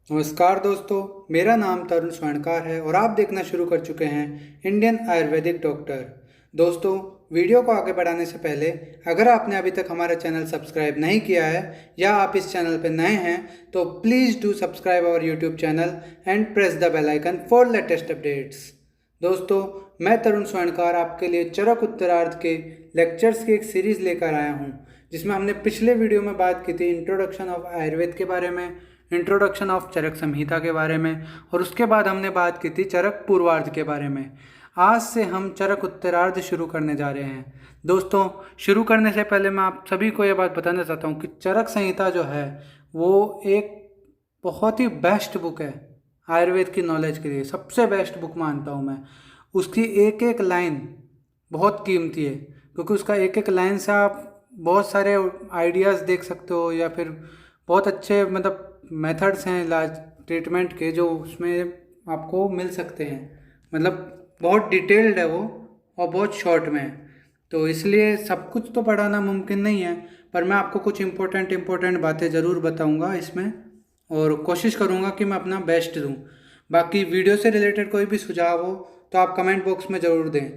नमस्कार दोस्तों, मेरा नाम तरुण स्वर्णकार है और आप देखना शुरू कर चुके हैं इंडियन आयुर्वेदिक डॉक्टर। दोस्तों, वीडियो को आगे बढ़ाने से पहले अगर आपने अभी तक हमारा चैनल सब्सक्राइब नहीं किया है या आप इस चैनल पर नए हैं तो please do subscribe our YouTube channel and press the bell icon for latest updates. दोस्तों, मैं तरुण स्वर्णकार आपके लिए चरक उत्तरार्ध के लेक्चर्स की एक सीरीज़ लेकर आया हूँ, जिसमें हमने पिछले वीडियो में बात की थी इंट्रोडक्शन ऑफ आयुर्वेद के बारे में, इंट्रोडक्शन ऑफ चरक संहिता के बारे में, और उसके बाद हमने बात की थी चरक पूर्वार्ध के बारे में। आज से हम चरक उत्तरार्ध शुरू करने जा रहे हैं। दोस्तों, शुरू करने से पहले मैं आप सभी को यह बात बताना चाहता हूँ कि चरक संहिता जो है वो एक बहुत ही बेस्ट बुक है आयुर्वेद की नॉलेज के लिए। सबसे बेस्ट बुक मानता हूँ मैं। उसकी एक एक लाइन बहुत कीमती है, क्योंकि उसका एक एक लाइन से आप बहुत सारे आइडियाज़ देख सकते हो, या फिर बहुत अच्छे मेथड्स हैं इलाज ट्रीटमेंट के जो उसमें आपको मिल सकते हैं। बहुत डिटेल्ड है वो और बहुत शॉर्ट में है, तो इसलिए सब कुछ तो पढ़ाना मुमकिन नहीं है, पर मैं आपको कुछ इम्पोर्टेंट बातें ज़रूर बताऊंगा इसमें, और कोशिश करूंगा कि मैं अपना बेस्ट दूं। बाकी वीडियो से रिलेटेड कोई भी सुझाव हो तो आप कमेंट बॉक्स में ज़रूर दें।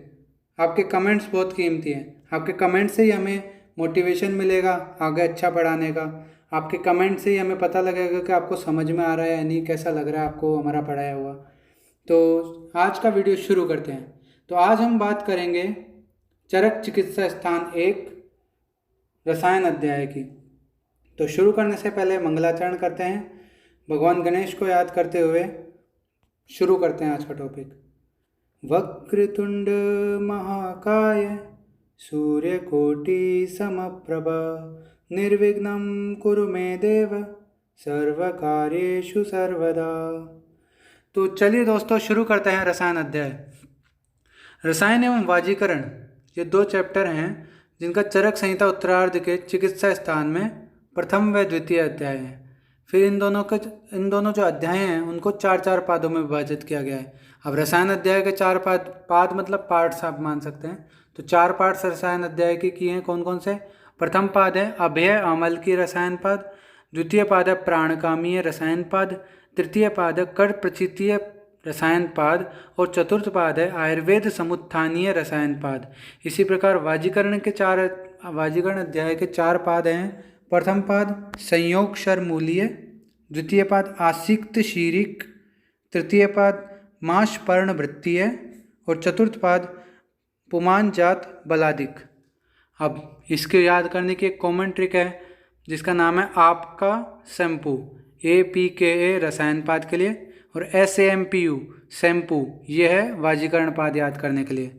आपके कमेंट्स बहुत कीमती हैं। आपके कमेंट से ही हमें मोटिवेशन मिलेगा आगे अच्छा पढ़ाने का। आपके कमेंट से ही हमें पता लगेगा कि आपको समझ में आ रहा है या नहीं, कैसा लग रहा है आपको हमारा पढ़ाया हुआ। तो आज का वीडियो शुरू करते हैं। तो आज हम बात करेंगे चरक चिकित्सा स्थान 1 रसायन अध्याय की। तो शुरू करने से पहले मंगलाचरण करते हैं। भगवान गणेश को याद करते हुए शुरू करते हैं आज का टॉपिक। वक्रतुंड महाकाय सूर्यकोटि समप्रभा निर्विघ्नं कुरु मे देव सर्वकार्येषु सर्वदा। तो चलिए दोस्तों, शुरू करते हैं रसायन अध्याय। रसायन एवं वाजीकरण ये 2 चैप्टर हैं जिनका चरक संहिता उत्तरार्ध के चिकित्सा स्थान में प्रथम व द्वितीय अध्याय है। फिर इन दोनों जो अध्याय हैं उनको 4 पादों में विभाजित किया गया है। अब रसायन अध्याय के 4 पाद मतलब पार्ट्स आप मान सकते हैं। तो 4 पार्ट्स रसायन अध्याय के किए हैं। कौन कौन से? प्रथम पाद है अभेय अमल की रसायन पाद, द्वितीय पाद है प्राणकामीय रसायन पाद, तृतीय पाद है कर प्रचितीय रसायन पाद, और चतुर्थ पाद है आयुर्वेद समुत्थानीय रसायन पाद। इसी प्रकार वाजीकरण अध्याय के 4 पाद हैं। प्रथम पाद संयोग शरमूलीय, द्वितीय पाद आसिक्त शीरिक, तृतीय पाद माश पर्ण वृत्तीय, और चतुर्थ पाद पुमान जात बलादिक। अब इसके याद करने की एक कॉमन ट्रिक है जिसका नाम है आपका शैम्पू। APKA रसायन पाद के लिए और SAMPU शैम्पू, ये है वाजीकरण पाद याद करने के लिए।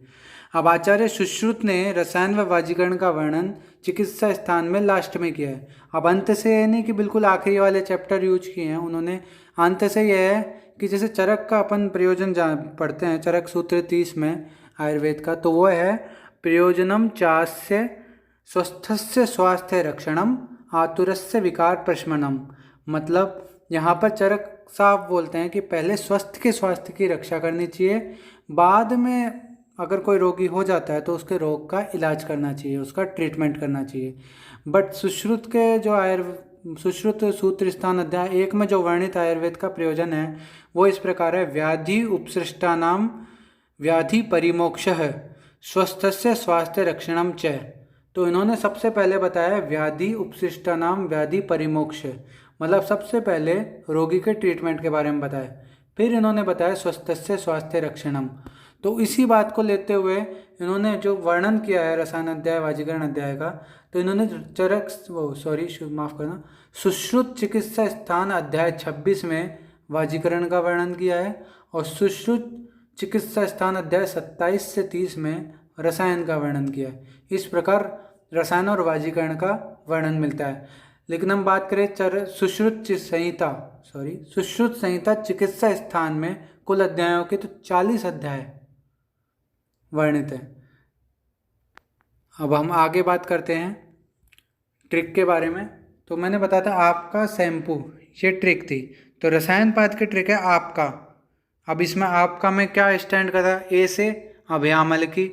अब आचार्य सुश्रुत ने रसायन व वाजीकरण का वर्णन चिकित्सा स्थान में लास्ट में किया है। अब अंत से ये नहीं कि बिल्कुल आखिरी वाले चैप्टर यूज किए हैं उन्होंने। अंत से यह है कि जैसे चरक का अपन प्रयोजन पढ़ते हैं चरक सूत्र 30 में आयुर्वेद का, तो वो है प्रयोजनम चास्य स्वस्थस्य स्वास्थ्य रक्षणम आतुरस्य विकार प्रशमनम। मतलब यहाँ पर चरक साहब बोलते हैं कि पहले स्वस्थ के स्वास्थ्य की रक्षा करनी चाहिए, बाद में अगर कोई रोगी हो जाता है तो उसके रोग का इलाज करना चाहिए, उसका ट्रीटमेंट करना चाहिए। बट सुश्रुत के जो सुश्रुत सूत्र स्थान अध्याय 1 में जो वर्णित आयुर्वेद का प्रयोजन है वो इस प्रकार है। व्याधि उपसृष्टानाम व्याधि परिमोक्षः स्वस्थस्य स्वास्थ्य रक्षणम च। तो इन्होंने सबसे पहले बताया व्याधि उपसृष्टानाम व्याधि परिमोक्ष, मतलब सबसे पहले रोगी के ट्रीटमेंट के बारे में बताया। फिर इन्होंने बताया स्वस्थस्य स्वास्थ्य रक्षणम। तो इसी बात को लेते हुए इन्होंने जो वर्णन किया है रसायन अध्याय वाजीकरण अध्याय का, तो इन्होंने सुश्रुत चिकित्सा स्थान अध्याय 26 में वाजीकरण का वर्णन किया है, और सुश्रुत चिकित्सा स्थान अध्याय 27 से 30 में रसायन का वर्णन किया है। इस प्रकार रसायन और वाजीकरण का वर्णन मिलता है। लेकिन हम बात करें सुश्रुत संहिता चिकित्सा स्थान में कुल अध्यायों के, तो 40 अध्याय वर्णित है। अब हम आगे बात करते हैं ट्रिक के बारे में। तो मैंने बताया था आपका शैम्पू, ये ट्रिक थी। तो रसायन पाद की ट्रिक है आपका। अब इसमें आपका में क्या स्टैंड कर रहा है? A से अभयामल की,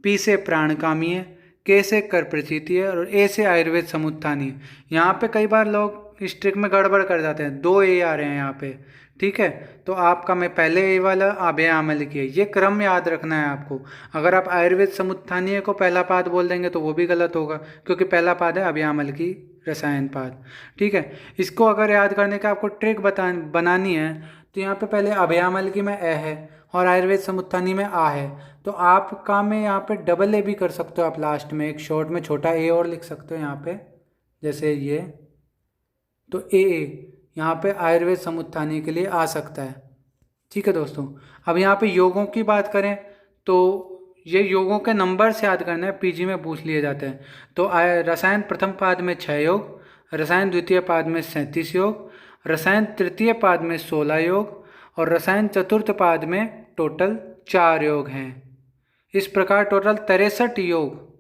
P से प्राणकामीय, K से कर प्रचितीय, और A से आयुर्वेद समुत्थानीय। यहाँ पे कई बार लोग इस ट्रिक में गड़बड़ कर जाते हैं, 2 ए आ रहे हैं यहाँ पे, ठीक है। तो आपका मैं पहले ए वाला अभय आमल की है, ये क्रम याद रखना है आपको। अगर आप आयुर्वेद समुत्थानीय को पहला पाद बोल देंगे तो वो भी गलत होगा, क्योंकि पहला पाद है अभय आमल की रसायन पाद, ठीक है। इसको अगर याद करने का आपको ट्रिक बनानी है तो यहाँ पे पहले अभय आमल की में ए है और आयुर्वेद समुत्थानी में आ है, तो आपका में यहाँ पे डबल ए भी कर सकते हो आप, लास्ट में एक शॉर्ट में छोटा ए और लिख सकते हो यहाँ पे, जैसे ये, तो ए यहाँ पे आयुर्वेद समुत्थानी के लिए आ सकता है, ठीक है दोस्तों। अब यहाँ पे योगों की बात करें तो ये योगों के नंबर से याद करना है, पीजी में पूछ लिए जाते हैं। तो रसायन प्रथम पाद में 6 योग, रसायन द्वितीय पाद में 37 योग, रसायन तृतीय पाद में 16 योग और रसायन चतुर्थ पाद में टोटल 4 योग हैं। इस प्रकार टोटल 63 योग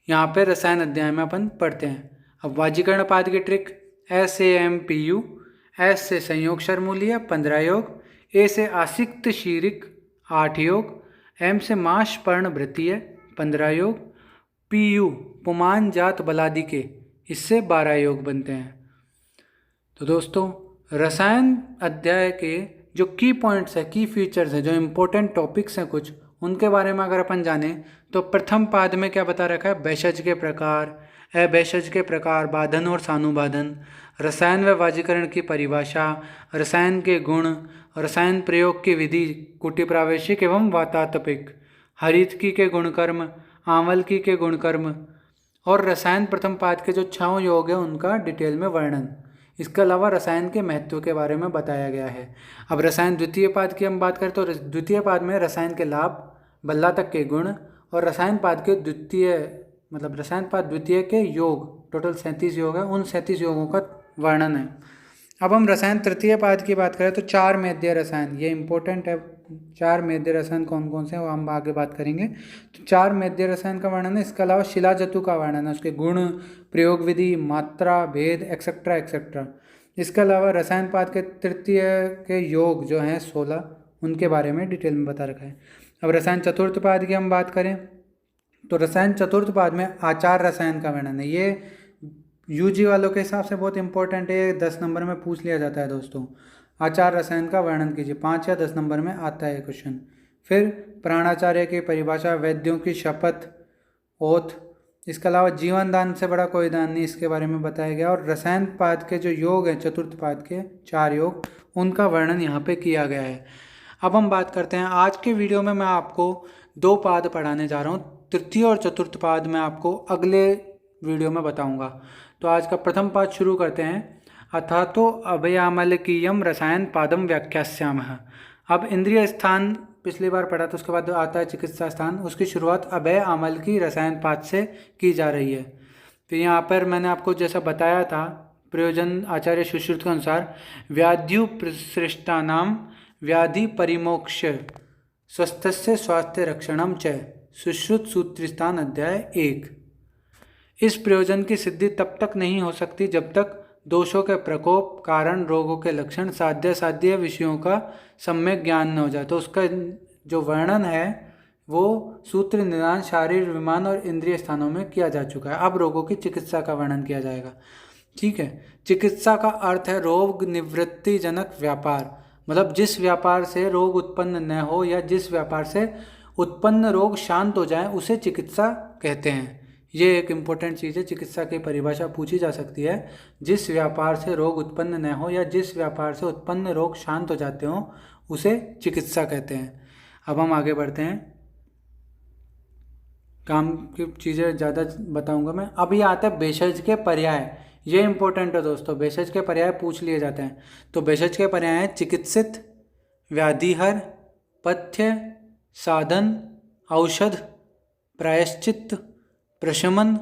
यहाँ पे रसायन अध्याय में अपन पढ़ते हैं। अब वाजीकरण पाद की ट्रिक, SAMPU, एस से संयोग शरमूलीय 15 योग, ए से आसिक्त शीरिक 8 योग, एम से माश पर्ण वृत्तीय 15 योग, PU पुमान जात बलादि के, इससे 12 योग बनते हैं। तो दोस्तों रसायन अध्याय के जो की पॉइंट्स है, की फीचर्स है, जो इम्पोर्टेंट टॉपिक्स हैं कुछ, उनके बारे में अगर अपन जाने तो प्रथम पाद में क्या बता रखा है, भेषज के प्रकार, अभेषज के प्रकार, बाधन और सानुबाधन, रसायन व वाजीकरण की परिभाषा, रसायन के गुण, रसायन प्रयोग की विधि, कुटी प्रावेशिक एवं वातात्मक, हरितकी के गुणकर्म, आंवलकी के गुणकर्म और रसायन प्रथम पाद के जो 6 योग है उनका डिटेल में वर्णन। इसके अलावा रसायन के महत्व के बारे में बताया गया है। अब रसायन द्वितीय पाद की हम बात करें तो द्वितीय पाद में रसायन के लाभ, बल्ला तक के गुण और रसायन पाद के रसायन पाद द्वितीय के योग, टोटल 37 योग है, उन 37 योगों का वर्णन है। अब हम रसायन तृतीय पाद की बात करें तो 4 मेद्य रसायन, ये इंपॉर्टेंट है, 4 मेद्य रसायन कौन कौन से हैं वो हम आगे बात करेंगे। तो 4 मेद्य रसायन का वर्णन है। इसके अलावा शिलाजतु का वर्णन है, उसके गुण, प्रयोग विधि, मात्रा, भेद एक्सेट्रा एक्सेट्रा। इसके अलावा रसायन पाद के तृतीय के योग जो हैं 16, उनके बारे में डिटेल में बता रखा है। अब रसायन चतुर्थ पाद की हम बात करें तो रसायन चतुर्थ पाद में आचार रसायन का वर्णन है। ये यूजी वालों के हिसाब से बहुत इंपॉर्टेंट है, 10 नंबर में पूछ लिया जाता है दोस्तों। आचार रसायन का वर्णन कीजिए, 5 या 10 नंबर में आता है क्वेश्चन। फिर प्राणाचार्य की परिभाषा, वैद्यों की शपथ, ओथ, इसके अलावा जीवन दान से बड़ा कोई दान नहीं, इसके बारे में बताया गया। और रसायन पाद के जो योग हैं, चतुर्थ पाद के 4 योग, उनका वर्णन यहाँ पे किया गया है। अब हम बात करते हैं, आज के वीडियो में मैं आपको 2 पाद पढ़ाने जा रहा हूँ। तृतीय और चतुर्थ पाद मैं आपको अगले वीडियो में बताऊँगा। तो आज का प्रथम पाद शुरू करते हैं। अथातो अभयामलकीयम रसायन पादम व्याख्यास्यामः। अब इंद्रिय स्थान पिछली बार पढ़ा था, उसके बाद आता है चिकित्सा स्थान, उसकी शुरुआत अभय आमल की रसायन पाद से की जा रही है। तो यहाँ पर मैंने आपको जैसा बताया था, प्रयोजन आचार्य सुश्रुत के अनुसार व्याध्युपसृष्टानाम व्याधि परिमोक्ष स्वस्थस्य स्वास्थ्य रक्षणम च, सुश्रुत सूत्रिस्थान अध्याय 1। इस प्रयोजन की सिद्धि तब तक नहीं हो सकती जब तक दोषों के प्रकोप, कारण, रोगों के लक्षण, साध्य विषयों का सम्यक ज्ञान न हो जाए। तो उसका जो वर्णन है वो सूत्र, निदान, शारीर, विमान और इंद्रिय स्थानों में किया जा चुका है। अब रोगों की चिकित्सा का वर्णन किया जाएगा, ठीक है। चिकित्सा का अर्थ है रोग निवृत्ति जनक व्यापार, मतलब जिस व्यापार से रोग उत्पन्न न हो या जिस व्यापार से उत्पन्न रोग शांत हो जाए उसे चिकित्सा कहते हैं। ये एक इम्पोर्टेंट चीज़ है, चिकित्सा की परिभाषा पूछी जा सकती है। जिस व्यापार से रोग उत्पन्न न हो या जिस व्यापार से उत्पन्न रोग शांत हो जाते हो उसे चिकित्सा कहते हैं। अब हम आगे बढ़ते हैं, काम की चीज़ें ज़्यादा बताऊंगा मैं। अब ये आता है भेषज के पर्याय, ये इंपॉर्टेंट है दोस्तों, भेषज के पर्याय पूछ लिए जाते हैं। तो भेषज के पर्याय हैं चिकित्सित, व्याधिहर, पथ्य, साधन, औषध, प्रायश्चित, प्रशमन,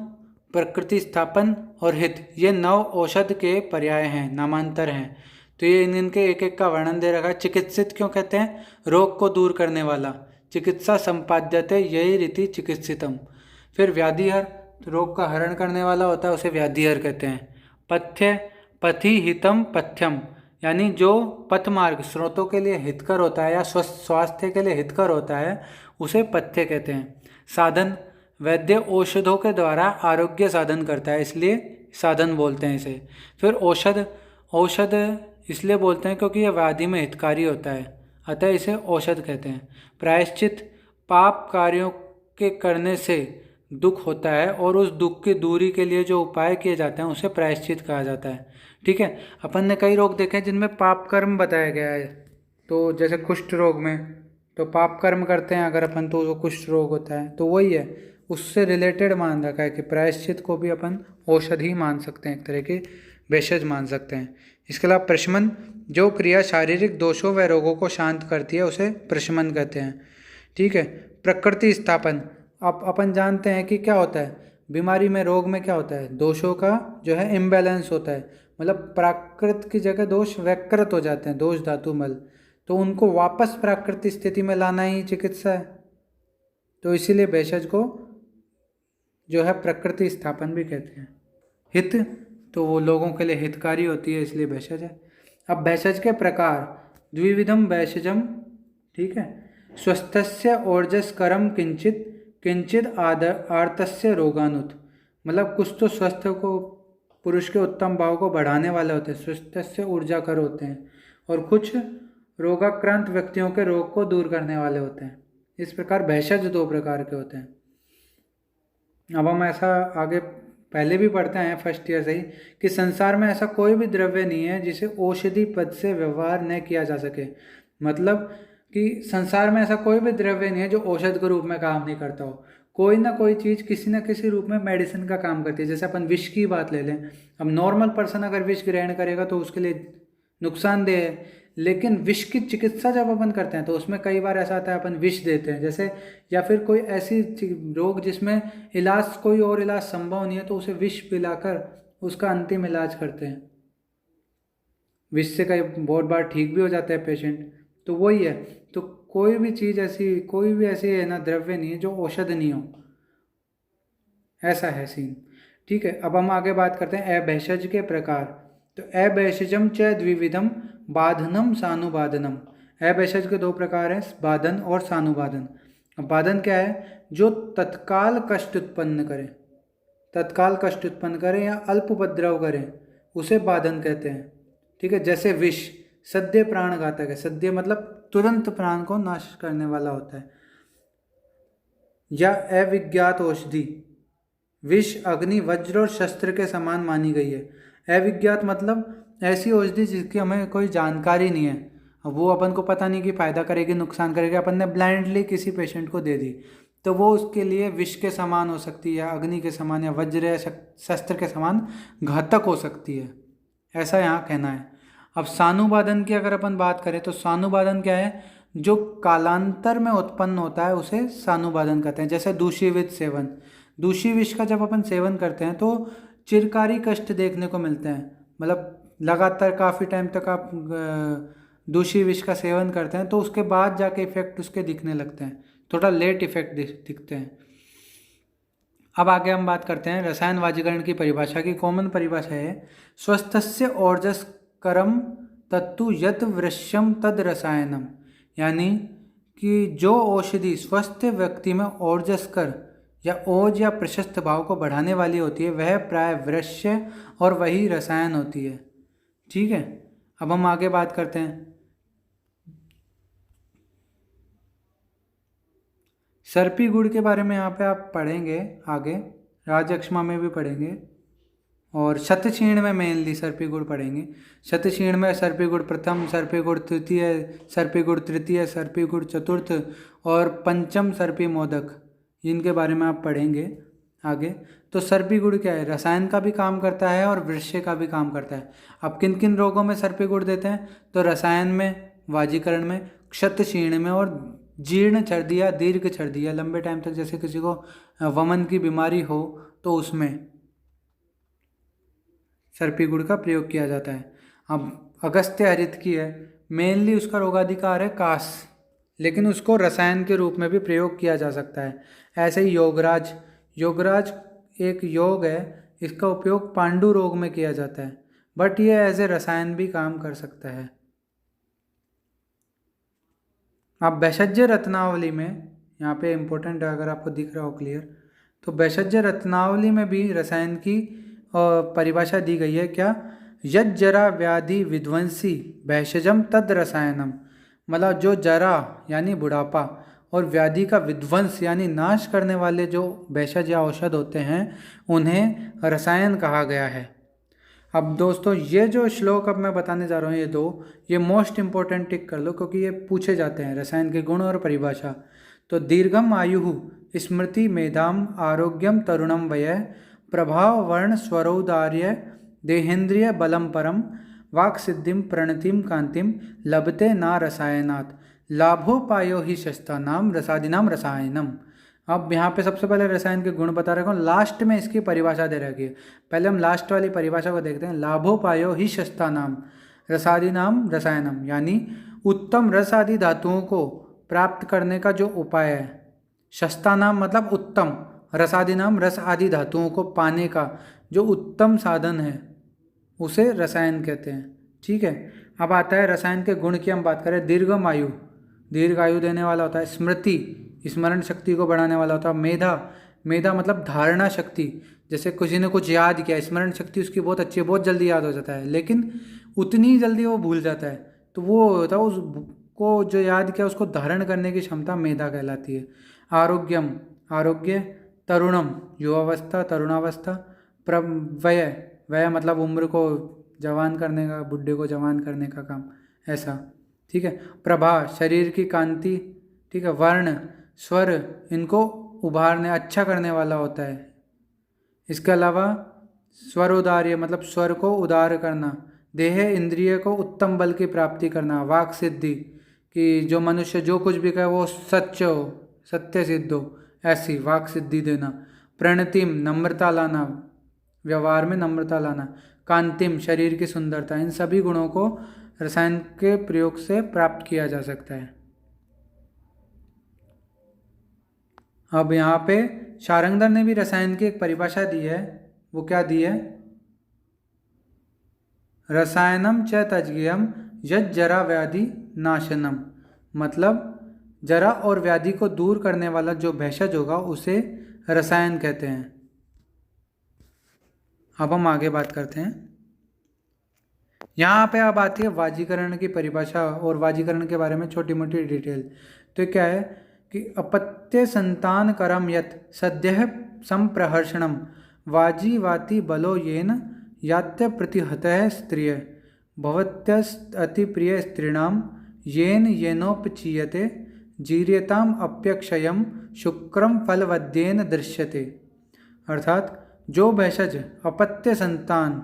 प्रकृति स्थापन और हित। ये 9 औषध के पर्याय हैं, नामांतर हैं। तो ये इनके एक एक का वर्णन दे रखा है। चिकित्सित क्यों कहते हैं? रोग को दूर करने वाला, चिकित्सा संपाद्यते यही रीति चिकित्सितम। फिर व्याधिहर, तो रोग का हरण करने वाला होता है, उसे व्याधिहर कहते हैं। पथ्य, पथि हितम पथ्यम, यानी जो पथ मार्ग स्रोतों के लिए हितकर होता है या स्वास्थ्य के लिए हितकर होता है उसे पथ्य कहते हैं। साधन, वैद्य औषधों के द्वारा आरोग्य साधन करता है, इसलिए साधन बोलते हैं इसे। फिर औषध, औषध इसलिए बोलते हैं क्योंकि यह व्याधि में हितकारी होता है, अतः इसे औषध कहते हैं। प्रायश्चित, पाप कार्यों के करने से दुख होता है और उस दुख की दूरी के लिए जो उपाय किए जाते हैं उसे प्रायश्चित कहा जाता है। ठीक है, अपन ने कई रोग देखे हैं जिनमें पाप कर्म बताया गया है। तो जैसे कुष्ठ रोग में तो पाप कर्म करते हैं अगर अपन, तो वो कुष्ठ रोग होता है। तो वही है, उससे रिलेटेड मान रखा है कि प्रायश्चित को भी अपन औषधि मान सकते हैं, एक तरह के भेषज मान सकते हैं। इसके अलावा प्रशमन, जो क्रिया शारीरिक दोषों व रोगों को शांत करती है उसे प्रशमन कहते हैं। ठीक है, प्रकृति स्थापन, अब अपन जानते हैं कि क्या होता है बीमारी में, रोग में क्या होता है, दोषों का जो है इम्बैलेंस होता है, मतलब प्राकृत की जगह दोष वैकृत हो जाते हैं, दोष धातु मल, तो उनको वापस प्राकृतिक स्थिति में लाना ही चिकित्सा है। तो इसीलिए भेषज को जो है प्रकृति स्थापन भी कहते हैं। हित, तो वो लोगों के लिए हितकारी होती है, इसलिए भेषज है। अब भेषज के प्रकार, द्विविधम भेषजम, ठीक है, स्वस्थस्य ओर्जस्करम किंचित किंचित आर्तस्य रोगानुत, मतलब कुछ तो स्वस्थ को, पुरुष के उत्तम भाव को बढ़ाने वाले होते हैं, स्वस्थस्य ऊर्जाकर होते हैं, और कुछ रोगाक्रांत व्यक्तियों के रोग को दूर करने वाले होते हैं। इस प्रकार भेषज दो प्रकार के होते हैं। अब हम ऐसा आगे पहले भी पढ़ते हैं फर्स्ट ईयर से ही कि संसार में ऐसा कोई भी द्रव्य नहीं है जिसे औषधि पद से व्यवहार न किया जा सके, मतलब कि संसार में ऐसा कोई भी द्रव्य नहीं है जो औषध के रूप में काम नहीं करता हो। कोई ना कोई चीज़ किसी न किसी रूप में मेडिसिन का काम करती है। जैसे अपन विष की बात ले लें, अब नॉर्मल पर्सन अगर विष ग्रहण करेगा तो उसके लिए नुकसानदेह है, लेकिन विष की चिकित्सा जब अपन करते हैं तो उसमें कई बार ऐसा आता है अपन विष देते हैं, जैसे या फिर कोई ऐसी रोग जिसमें इलाज, कोई और इलाज संभव नहीं है, तो उसे विष पिलाकर उसका अंतिम इलाज करते हैं। विष से कई बहुत बार ठीक भी हो जाता है पेशेंट। तो वही है, तो कोई भी चीज़ ऐसी, कोई भी ऐसी है ना द्रव्य नहीं है जो औषध नहीं हो, ऐसा है सीन। ठीक है, अब हम आगे बात करते हैं अभेषज के प्रकार। तो अभेषजम च द्विविधम बाधनम सानुबाधनम। अभेषज के दो प्रकार हैं, बाधन और सानुबाधन। अब बाधन क्या है, जो तत्काल कष्ट उत्पन्न करे, तत्काल कष्ट उत्पन्न करे या अल्प उपद्रव करे, उसे बाधन कहते हैं। ठीक है, जैसे विष सद्य प्राण घातक है, सद्य मतलब तुरंत प्राण को नाश करने वाला होता है। या अविज्ञात औषधि, विष अग्नि वज्र और शस्त्र के समान मानी गई है। अविज्ञात मतलब ऐसी औषधि जिसकी हमें कोई जानकारी नहीं है, अब वो अपन को पता नहीं कि फ़ायदा करेगी नुकसान करेगी, अपन ने ब्लाइंडली किसी पेशेंट को दे दी, तो वो उसके लिए विष के समान हो सकती है, अग्नि के समान या वज्र या शस्त्र के समान घातक हो सकती है, ऐसा यहाँ कहना है। अब सानुबाधन की अगर अपन बात करें तो सानुबाधन क्या है, जो कालांतर में उत्पन्न होता है उसे सानुबाधन कहते हैं। जैसे दूषिविष सेवन, दूषी विष का जब अपन सेवन करते हैं तो चिरकारी कष्ट देखने को मिलते हैं, मतलब लगातार काफ़ी टाइम तक आप दूषी विष का सेवन करते हैं तो उसके बाद जाके इफेक्ट उसके दिखने लगते हैं, थोड़ा लेट इफेक्ट दिखते हैं। अब आगे हम बात करते हैं रसायन वाजीकरण की परिभाषा की। कॉमन परिभाषा है स्वस्थस्य ओर्जस्करम तत्तु यत वृश्यम तद रसायनम, यानी कि जो औषधि स्वस्थ व्यक्ति में ओर्जस्कर या ओज या प्रशस्त भाव को बढ़ाने वाली होती है वह प्राय वृश्य और वही रसायन होती है। ठीक है, अब हम आगे बात करते हैं सर्पी गुड़ के बारे में। यहाँ पे आप पढ़ेंगे आगे, राजयक्ष्मा में भी पढ़ेंगे और शतक्षीण में मेनली सर्पी गुड़ पढ़ेंगे। शतक्षीण में सर्पी गुड़ प्रथम, सर्पी गुड़ तृतीय, सर्पी गुड़ तृतीय, सर्पी गुड़ चतुर्थ और पंचम सर्पी मोदक, इनके बारे में आप पढ़ेंगे आगे। तो सर्पी गुड़ क्या है, रसायन का भी काम करता है और वृश्य का भी काम करता है। अब किन किन रोगों में सर्पी गुड़ देते हैं, तो रसायन में, वाजीकरण में, क्षतक्षीण में और जीर्ण छर्दी या दीर्घ छर्दी या लंबे टाइम तक जैसे किसी को वमन की बीमारी हो तो उसमें सर्पी गुड़ का प्रयोग किया जाता है। अब अगस्त्य हरित की है, मेनली उसका रोगाधिकार है कास, लेकिन उसको रसायन के रूप में भी प्रयोग किया जा सकता है। ऐसे ही योगराज, योगराज एक योग है, इसका उपयोग पांडु रोग में किया जाता है, बट ये एज ए रसायन भी काम कर सकता है। आप भेषज रत्नावली में, यहाँ पे इम्पोर्टेंट है अगर आपको दिख रहा हो क्लियर, तो भेषज रत्नावली में भी रसायन की परिभाषा दी गई है क्या, यद जरा व्याधि विध्वंसी भैषजम तद रसायनम, मतलब जो जरा यानी बुढ़ापा और व्याधि का विध्वंस यानी नाश करने वाले जो भैषज या औषध होते हैं उन्हें रसायन कहा गया है। अब दोस्तों ये जो श्लोक अब मैं बताने जा रहा हूँ ये मोस्ट इंपॉर्टेंट टिक कर लो, क्योंकि ये पूछे जाते हैं रसायन के गुण और परिभाषा। तो दीर्घम आयु स्मृति मेधाम आरोग्यम तरुणम वय प्रभाव वर्ण स्वरौदार्य देहेन्द्रिय बलम परम वाक सिद्धिम प्रणतिम कांतिम लभते ना रसायनात् लाभोपायो ही शस्ता नाम रसादिनाम रसायनम। अब यहाँ पे सबसे पहले रसायन के गुण बता रखा हूँ, लास्ट में इसकी परिभाषा दे रखी है। पहले हम लास्ट वाली परिभाषा को देखते हैं। लाभोपायो ही शस्ता नाम रसादिनाम रसायनम, यानी उत्तम रस आदि धातुओं को प्राप्त करने का जो उपाय है। शस्ता नाम मतलब उत्तम, रसादिनाम रस आदि धातुओं को पाने का जो उत्तम साधन है उसे रसायन कहते हैं। ठीक है, अब आता है रसायन के गुण की हम बात करें। दीर्घम आयु, दीर्घ आयु देने वाला होता है। स्मृति, स्मरण शक्ति को बढ़ाने वाला होता है। मेधा, मेधा मतलब धारणा शक्ति, जैसे किसी ने कुछ याद किया, स्मरण शक्ति उसकी बहुत अच्छी है, बहुत जल्दी याद हो जाता है, लेकिन उतनी जल्दी वो भूल जाता है, तो वो होता है उसको जो याद किया उसको धारण करने की क्षमता मेधा कहलाती है। आरोग्यम, आरोग्य। तरुणम, युवावस्था तरुणावस्था। वय, वय मतलब उम्र को जवान करने का, बुढ़े को जवान करने का काम, ऐसा। ठीक है। प्रभा, शरीर की कांति। ठीक है। वर्ण, स्वर, इनको उभारने अच्छा करने वाला होता है। इसके अलावा स्वरोदार्य मतलब स्वर को उदार करना। देह, इंद्रिय को उत्तम बल की प्राप्ति करना। वाक सिद्धि, कि जो मनुष्य जो कुछ भी कहे वो सच हो, सत्य सिद्ध हो, ऐसी वाक सिद्धि देना। प्रणतिम, नम्रता लाना, व्यवहार में नम्रता लाना। कांतिम, शरीर की सुंदरता। इन सभी गुणों को रसायन के प्रयोग से प्राप्त किया जा सकता है। अब यहाँ पे शारंगधर ने भी रसायन की एक परिभाषा दी है। वो क्या दी है? रसायनम च तज्ज्ञेयम यज् जरा व्याधि नाशनम, मतलब जरा और व्याधि को दूर करने वाला जो भेषज होगा उसे रसायन कहते हैं। अब हम आगे बात करते हैं। यहाँ पे अब आती है वाजीकरण की परिभाषा और वाजीकरण के बारे में छोटी मोटी डिटेल। तो क्या है कि अपत्य संतान करम यत सद्यः संप्रहर्षणम वाजी वाति बलो येन यात्य प्रतिहतः स्त्रिय भवत्यस्त अति प्रिय स्त्रीणाम येन येनोपचीयते जीर्यताम अप्यक्षयम शुक्रम फलवद्येन दृश्यते। अर्थात जो भेषज अपत्य संतान,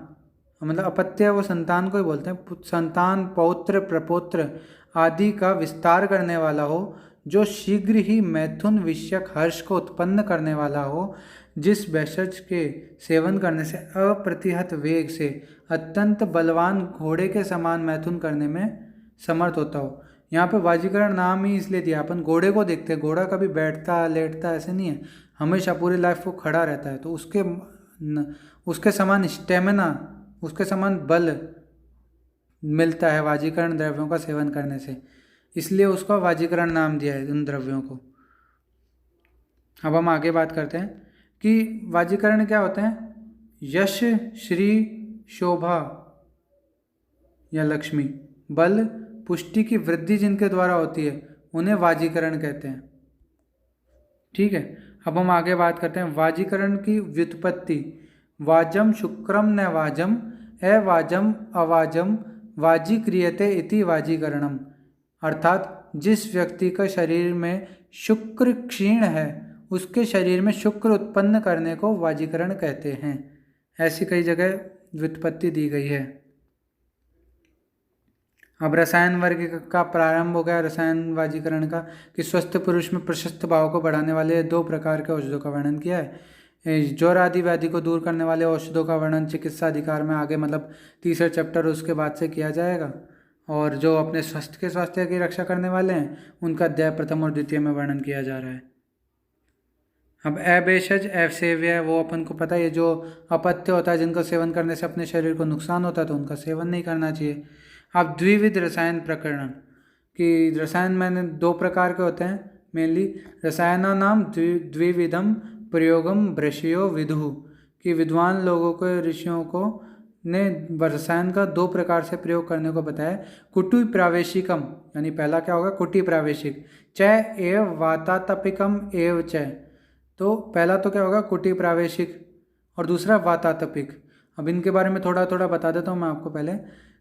मतलब अपत्य वो संतान को ही बोलते हैं, संतान, पौत्र, प्रपौत्र आदि का विस्तार करने वाला हो, जो शीघ्र ही मैथुन विषयक हर्ष को उत्पन्न करने वाला हो, जिस भेषज के सेवन करने से अप्रतिहत वेग से अत्यंत बलवान घोड़े के समान मैथुन करने में समर्थ होता हो। यहाँ पे वाजीकरण नाम ही इसलिए दिया, अपन घोड़े को देखते हैं, घोड़ा कभी बैठता लेटता ऐसे नहीं है, हमेशा पूरी लाइफ वो खड़ा रहता है, तो उसके समान स्टेमिना, उसके समान बल मिलता है वाजीकरण द्रव्यों का सेवन करने से, इसलिए उसका वाजीकरण नाम दिया है उन द्रव्यों को। अब हम आगे बात करते हैं कि वाजीकरण क्या होते हैं। यश, श्री, शोभा या लक्ष्मी, बल, पुष्टि की वृद्धि जिनके द्वारा होती है उन्हें वाजीकरण कहते हैं। ठीक है। अब हम आगे बात करते हैं वाजीकरण की व्युत्पत्ति। वाजम शुक्रम न वाजम अवाजम अवाजम वाजी क्रियते इति वाजीकरणम, अर्थात जिस व्यक्ति का शरीर में शुक्र क्षीण है उसके शरीर में शुक्र उत्पन्न करने को वाजीकरण कहते हैं। ऐसी कई जगह व्युत्पत्ति दी गई है। अब रसायन वर्ग का प्रारंभ हो गया रसायन वाजीकरण का, कि स्वस्थ पुरुष में प्रशस्त भाव को बढ़ाने वाले 2 प्रकार के औषधों का वर्णन किया है। ज्वर आदि व्याधि को दूर करने वाले औषधों का वर्णन चिकित्सा अधिकार में आगे, मतलब तीसरा चैप्टर उसके बाद से किया जाएगा। और जो अपने स्वास्थ्य की रक्षा करने वाले हैं उनका अध्याय प्रथम और द्वितीय में वर्णन किया जा रहा है। अब अभेषज असेव्य, वो अपन को पता है, जो अपत्य होता है जिनका सेवन करने से अपने शरीर को नुकसान होता है तो उनका सेवन नहीं करना चाहिए। अब द्विविध रसायन प्रकरण, कि रसायन मैंने 2 प्रकार के होते हैं मेनली। रसायना नाम द्विविधम प्रयोगम ब्रशयो विदु, कि विद्वान लोगों को, ऋषियों को ने रसायन का दो प्रकार से प्रयोग करने को बताया। कुटी प्रावेशिकम, यानी पहला क्या होगा, कुटी प्रावेशिक, च एव वातातपिकम एव च। तो पहला तो क्या होगा, कुटी प्रावेशिक, और दूसरा वातातपिक। अब इनके बारे में थोड़ा थोड़ा बता देता हूँ मैं आपको पहले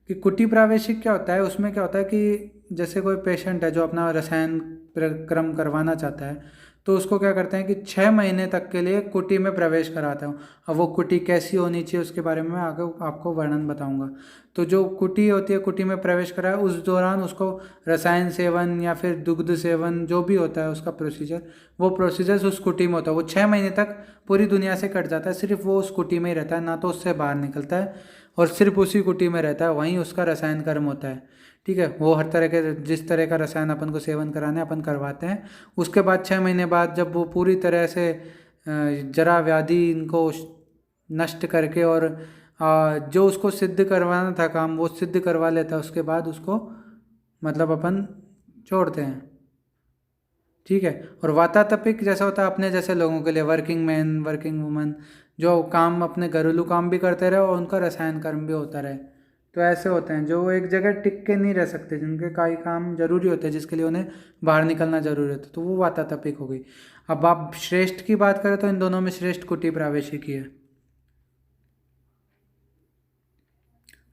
कि कुटी प्रावेशिक क्या होता है। उसमें क्या होता है कि जैसे कोई पेशेंट है जो अपना रसायन क्रम करवाना चाहता है, तो उसको क्या करते हैं कि 6 महीने तक के लिए कुटी में प्रवेश कराते हैं। अब वो कुटी कैसी होनी चाहिए उसके बारे में मैं आगे आपको वर्णन बताऊंगा। तो जो कुटी होती है, कुटी में प्रवेश कराए, उस दौरान उसको रसायन सेवन या फिर दुग्ध सेवन जो भी होता है उसका प्रोसीजर, वो प्रोसीजर उस कुटी में होता है। वो 6 महीने तक पूरी दुनिया से कट जाता है, सिर्फ वो उस कुटी में ही रहता है, ना तो उससे बाहर निकलता है, और सिर्फ उसी कुटी में रहता है, वहीं उसका रसायन कर्म होता है। ठीक है, वो हर तरह के जिस तरह का रसायन अपन को सेवन कराने अपन करवाते हैं। उसके बाद 6 महीने बाद जब वो पूरी तरह से जरा व्याधि इनको नष्ट करके और जो उसको सिद्ध करवाना था काम वो सिद्ध करवा लेता है, उसके बाद उसको मतलब अपन छोड़ते हैं। ठीक है, और वातातपिक जैसा होता है अपने जैसे लोगों के लिए, वर्किंग मैन, वर्किंग वुमन, जो काम अपने घरेलू काम भी करते रहे और उनका रसायन कर्म भी होता रहे। तो ऐसे होते हैं जो एक जगह टिक के नहीं रह सकते, जिनके कई काम जरूरी होते हैं, जिसके लिए उन्हें बाहर निकलना जरूरी होता है, तो वो वातातपिक हो गई। अब आप श्रेष्ठ की बात करें तो इन दोनों में श्रेष्ठ कुटी प्रावेशिक ही है।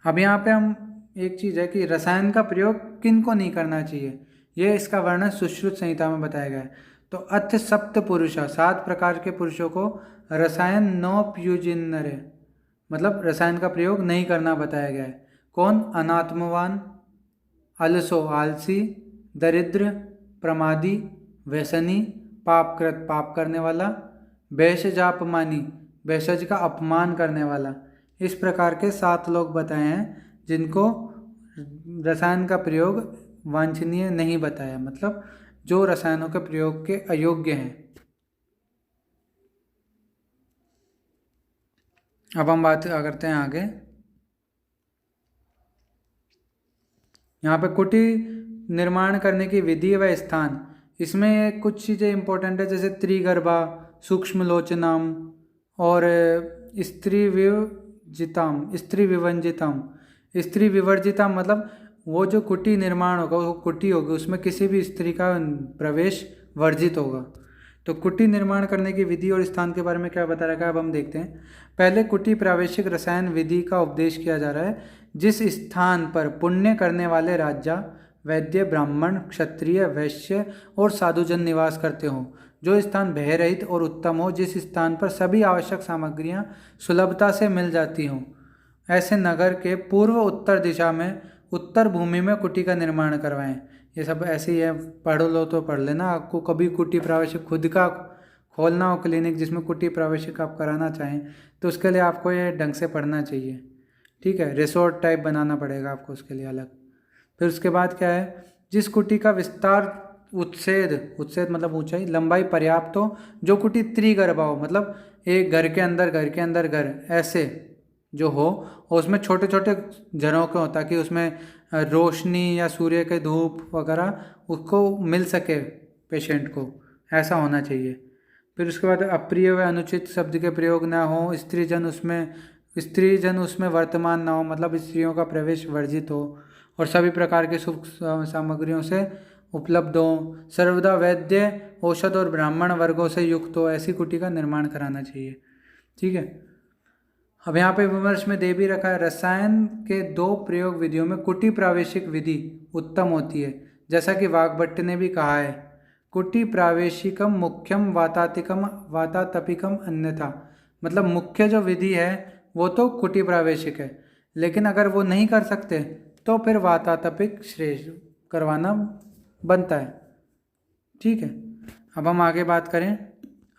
अब यहाँ पे हम एक चीज़ है कि रसायन का प्रयोग किन को नहीं करना चाहिए, ये इसका वर्णन सुश्रुत संहिता में बताया गया है। तो अथ सप्त पुरुष, 7 प्रकार के पुरुषों को रसायन नोपयुजिन्नरे, मतलब रसायन का प्रयोग नहीं करना बताया गया है। कौन? अनात्मवान, अलसो आलसी, दरिद्र, प्रमादी, व्यसनी, पापकृत पाप करने वाला, भेषजापमानी भेषज का अपमान करने वाला। इस प्रकार के 7 लोग बताए हैं जिनको रसायन का प्रयोग वांछनीय नहीं बताया, मतलब जो रसायनों के प्रयोग के अयोग्य हैं। अब हम बात करते हैं आगे। यहाँ पे कुटी निर्माण करने की विधि व स्थान, इसमें कुछ चीज़ें इंपॉर्टेंट है, जैसे त्रिगर्भा, सूक्ष्म लोचनाम और स्त्री विवंजितम। स्त्री विवर्जितम मतलब वो जो कुटी निर्माण होगा, वो कुटी होगी, उसमें किसी भी स्त्री का प्रवेश वर्जित होगा। तो कुटी निर्माण करने की विधि और स्थान के बारे में क्या बता रखा है, अब हम देखते हैं। पहले कुटी प्रावेशिक रसायन विधि का उपदेश किया जा रहा है। जिस स्थान पर पुण्य करने वाले राजा, वैद्य, ब्राह्मण, क्षत्रिय, वैश्य और साधुजन निवास करते हों, जो स्थान भय रहित और उत्तम हो, जिस स्थान पर सभी आवश्यक सामग्रियां सुलभता से मिल जाती हों, ऐसे नगर के पूर्व उत्तर दिशा में उत्तर भूमि में कुटी का निर्माण करवाएं। ये सब ऐसे ही है, पढ़ लो तो पढ़ लेना। आपको कभी कुटी प्रावेशिक खुद का खोलना हो क्लिनिक जिसमें कुटी प्रावेशिक आप कराना चाहें, तो उसके लिए आपको ये ढंग से पढ़ना चाहिए। ठीक है, रिसोर्ट टाइप बनाना पड़ेगा आपको उसके लिए अलग। फिर उसके बाद क्या है, जिस कुटी का विस्तार उत्सेद मतलब ऊंचाई, लंबाई पर्याप्त हो, जो कुटी त्रिगर्भा हो, मतलब एक घर के अंदर घर ऐसे जो हो, और उसमें छोटे छोटे झरोखे हो, ताकि उसमें रोशनी या सूर्य के धूप वगैरह उसको मिल सके पेशेंट को, ऐसा होना चाहिए। फिर उसके बाद अप्रिय व अनुचित शब्द के प्रयोग ना हो, स्त्रीजन उसमें वर्तमान ना हो, मतलब स्त्रियों का प्रवेश वर्जित हो, और सभी प्रकार के सुख सामग्रियों से उपलब्ध हो, सर्वदा वैद्य, औषध और ब्राह्मण वर्गों से युक्त हो, ऐसी कुटी का निर्माण कराना चाहिए। ठीक है, अब यहाँ पे विमर्श में दे भी रखा है, रसायन के 2 प्रयोग विधियों में कुटी प्रावेशिक विधि उत्तम होती है, जैसा कि वाग्भट्ट ने भी कहा है, कुटी प्रावेशिकम मुख्यम वातातपिकम अन्यथा। मतलब मुख्य जो विधि है वो तो कुटी प्रावेशिक है, लेकिन अगर वो नहीं कर सकते तो फिर वातातपिक श्रेष्ठ करवाना बनता है। ठीक है, अब हम आगे बात करें।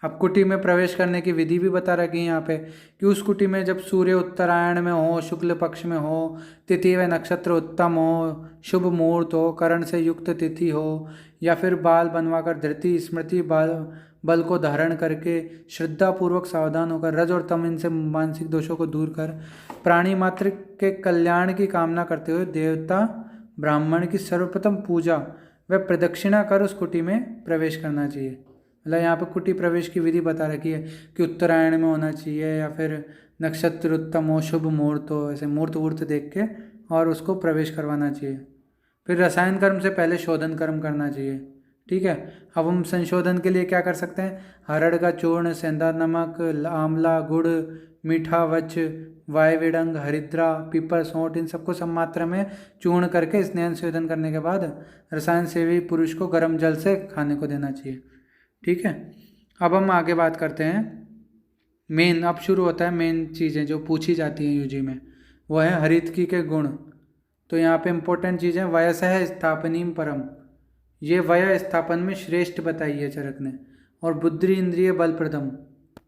अब कुटी में प्रवेश करने की विधि भी बता रखी है यहाँ पे, कि उस कुटी में जब सूर्य उत्तरायण में हो, शुक्ल पक्ष में हो, तिथि व नक्षत्र उत्तम हो, शुभ मुहूर्त हो, करण से युक्त तिथि हो, या फिर बाल बनवाकर धृति स्मृति बल को धारण करके श्रद्धा पूर्वक सावधान होकर रज और तम इनसे मानसिक दोषों को दूर कर प्राणी मात्र के कल्याण की कामना करते हुए देवता ब्राह्मण की सर्वप्रथम पूजा व प्रदक्षिणा कर उस कुटी में प्रवेश करना चाहिए। मतलब यहाँ पे कुटी प्रवेश की विधि बता रखी है कि उत्तरायण में होना चाहिए या फिर नक्षत्र उत्तम हो, शुभ मुहूर्त हो, ऐसे मुहूर्त वूर्त देख के और उसको प्रवेश करवाना चाहिए। फिर रसायन कर्म से पहले शोधन कर्म करना चाहिए। ठीक है, अब हम संशोधन के लिए क्या कर सकते हैं? हरड़ का चूर्ण, सेंधा नमक, आंवला, गुड़, मीठा वच, वायविडंग, हरिद्रा, पीपल, सौंठ, इन सबको सम मात्रा में चूर्ण करके स्नेहन शोधन करने के बाद रसायन सेवी पुरुष को गर्म जल से खाने को देना चाहिए। ठीक है, अब हम आगे बात करते हैं मेन। अब शुरू होता है मेन चीज़ें जो पूछी जाती हैं यूजी में, वो है हरितकी के गुण। तो यहाँ पे इम्पोर्टेंट चीज़ है वयसः स्थापनीम परम, ये वय स्थापन में श्रेष्ठ बताई है चरक ने। और बुद्धि इंद्रिय बलप्रदम।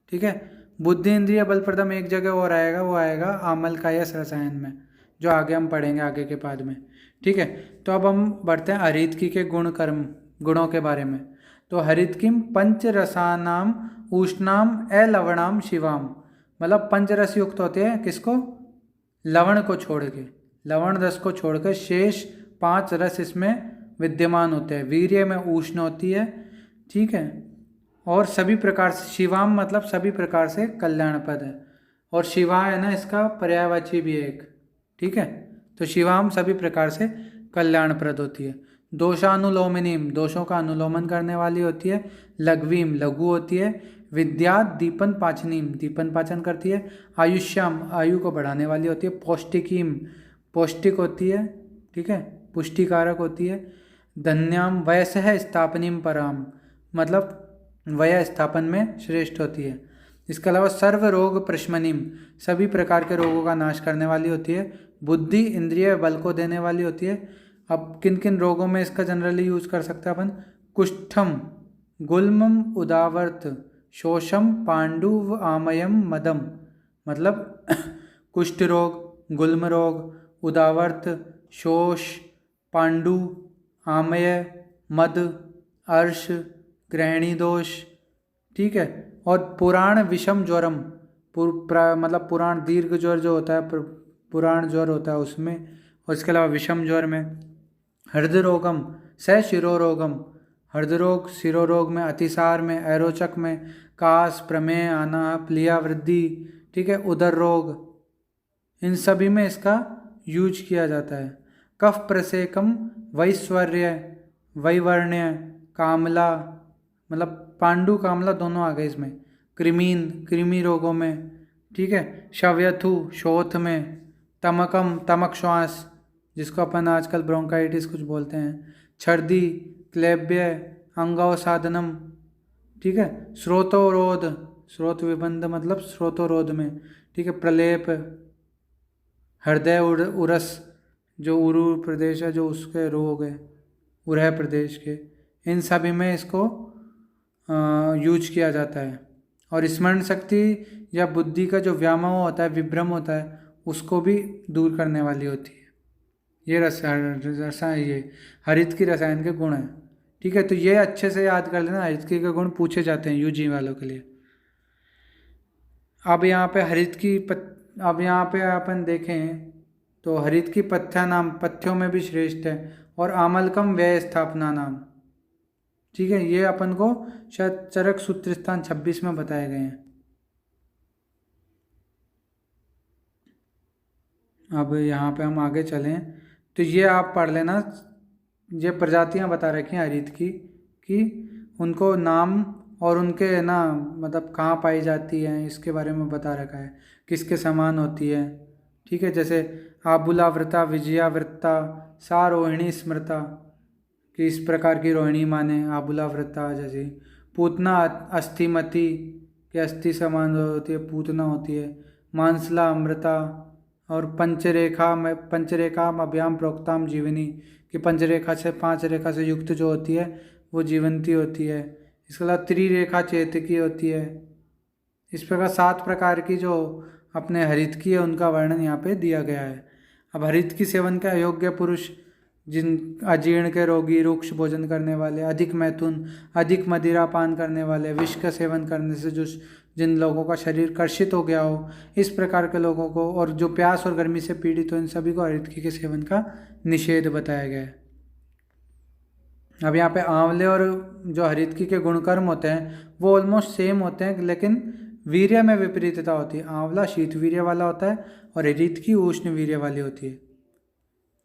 ठीक है, बुद्धि इंद्रिय बलप्रदम एक जगह और आएगा, वो आएगा आमल का यस रसायन में, जो आगे हम पढ़ेंगे आगे के पाद में। ठीक है, तो अब हम बढ़ते हैं हरितकी के गुण कर्म गुणों के बारे में। तो हरितकिम पंच रसानाम उष्णाम अलवणाम शिवाम, मतलब पंच रस युक्त होते हैं किसको? लवण को छोड़ के, लवण रस को छोड़कर शेष 5 रस इसमें विद्यमान होते हैं। वीर्य में उष्ण होती है। ठीक है, और सभी प्रकार से शिवाम मतलब सभी प्रकार से कल्याणप्रद है। और शिवा है ना, इसका पर्यायवाची भी है एक। ठीक है, तो शिवाम सभी प्रकार से कल्याणप्रद होती है। दोषानुलोमिनीम, दोषों का अनुलोमन करने वाली होती है। लघ्वीम, लघु होती है। विद्या दीपन पाचनीम, दीपन पाचन करती है। आयुष्याम, आयु को बढ़ाने वाली होती है। पौष्टिकीम, पौष्टिक होती है। ठीक है, पुष्टिकारक होती है। धन्याम वयसः स्थापनीम पराम, मतलब वय स्थापन में श्रेष्ठ होती है। इसके अलावा सर्व रोग प्रशमनीम, सभी प्रकार के रोगों का नाश करने वाली होती है। बुद्धि इंद्रिय बल को देने वाली होती है। अब किन किन रोगों में इसका जनरली यूज कर सकते हैं अपन? कुष्ठम, गुल्मम, उदावर्त, शोषम, पांडुव, आमयम, मदम, मतलब कुष्ठ रोग, गुल्म रोग, उदावर्त, शोष, पांडु, आमय, मद, अर्श, ग्रहणी दोष। ठीक है, और पुराण विषम ज्वरम, मतलब पुराण दीर्घ ज्वर जो होता है, पुराण ज्वर होता है उसमें, और इसके अलावा विषम ज्वर में। हृदय रोगम स शिरोरोगम, हृदय रोग, शिरोरोग में, अतिसार में, एरोचक में, कास, प्रमेय आना, प्लिया वृद्धि। ठीक है, उदर रोग, इन सभी में इसका यूज किया जाता है। कफ प्रसेकम वैश्वर्य, वैवर्ण्य, कामला, मतलब पांडु कामला दोनों आ गए इसमें। कृमीन, कृमि रोगों में। ठीक है, शव्यथु, शोथ में। तमकम, तमक श्वास, जिसको अपन आजकल ब्रोंकाइटिस कुछ बोलते हैं। छर्दी, क्लेब्य, अंगवसाधनम। ठीक है, स्रोतोरोध, स्रोत विबंध मतलब स्रोतोरोध में। ठीक है, प्रलेप, हृदय उरस, जो उरु प्रदेश है जो उसके रोग है, उरह प्रदेश के, इन सभी में इसको यूज किया जाता है। और स्मरण शक्ति या बुद्धि का जो व्यामोह होता है, विभ्रम होता है, उसको भी दूर करने वाली होती है। ये रसायन, ये हरित की रसायन के गुण हैं। ठीक है, तो ये अच्छे से याद कर लेना, हरित के गुण पूछे जाते हैं यूजी वालों के लिए। अब यहाँ पे हरित की अब यहाँ पे अपन देखें तो हरित की पथ्या नाम पथ्यों में भी श्रेष्ठ है। और आमलकम व्यय स्थापना नाम। ठीक है, ये अपन को शायद चरक सूत्र स्थान 26 में बताए गए हैं। अब यहाँ पे हम आगे चलें तो ये आप पढ़ लेना, ये प्रजातियाँ बता रखी हैं हरित की कि उनको नाम और उनके ना मतलब कहाँ पाई जाती हैं इसके बारे में बता रखा है, किसके समान होती है। ठीक है, जैसे आबुलावृता, विजयावृत्ता, सा रोहिणी स्मृता, कि इस प्रकार की रोहिणी माने आबुलावृता। जैसे पूतना अस्थिमती, कि अस्थि समान होती है, पूतना होती है। मानसला अमृता। और पंचरेखा अभ्याम प्रोक्ताम जीवनी, कि पंचरेखा से 5 रेखा से युक्त जो होती है वो जीवंती होती है। इसके अलावा त्रिरेखा चेतकी होती है। इस प्रकार 7 प्रकार की जो अपने हरित की है उनका वर्णन यहाँ पे दिया गया है। अब हरित की सेवन के अयोग्य पुरुष, जिन अजीर्ण के रोगी, रुक्ष भोजन करने वाले, अधिक मैथुन, अधिक मदिरा पान करने वाले, विष का सेवन करने से जो जिन लोगों का शरीर कर्षित हो गया हो, इस प्रकार के लोगों को, और जो प्यास और गर्मी से पीड़ित हो, इन सभी को हरितकी के सेवन का निषेध बताया गया है। अब यहाँ पे आंवले और जो हरितकी के गुणकर्म होते हैं वो ऑलमोस्ट सेम होते हैं, लेकिन वीर्य में विपरीतता होती है। आंवला शीत वीर्य वाला होता है और हरितकी उष्ण वीर्य वाली होती है।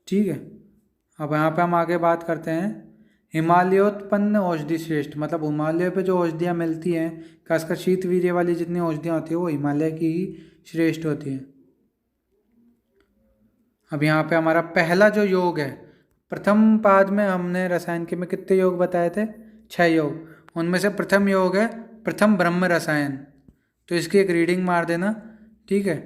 ठीक है, अब यहाँ पे हम आगे बात करते हैं हिमालयोत्पन्न औषधि श्रेष्ठ, मतलब हिमालय पे जो औषधियाँ मिलती हैं, खासकर शीत वीर्य वाली जितनी औषधियाँ होती है वो हिमालय की ही श्रेष्ठ होती हैं। अब यहाँ पे हमारा पहला जो योग है, प्रथम पाद में हमने रसायन के में कितने योग बताए थे? 6 योग। उनमें से प्रथम योग है प्रथम ब्रह्म रसायन। तो इसकी एक रीडिंग मार देना, ठीक है,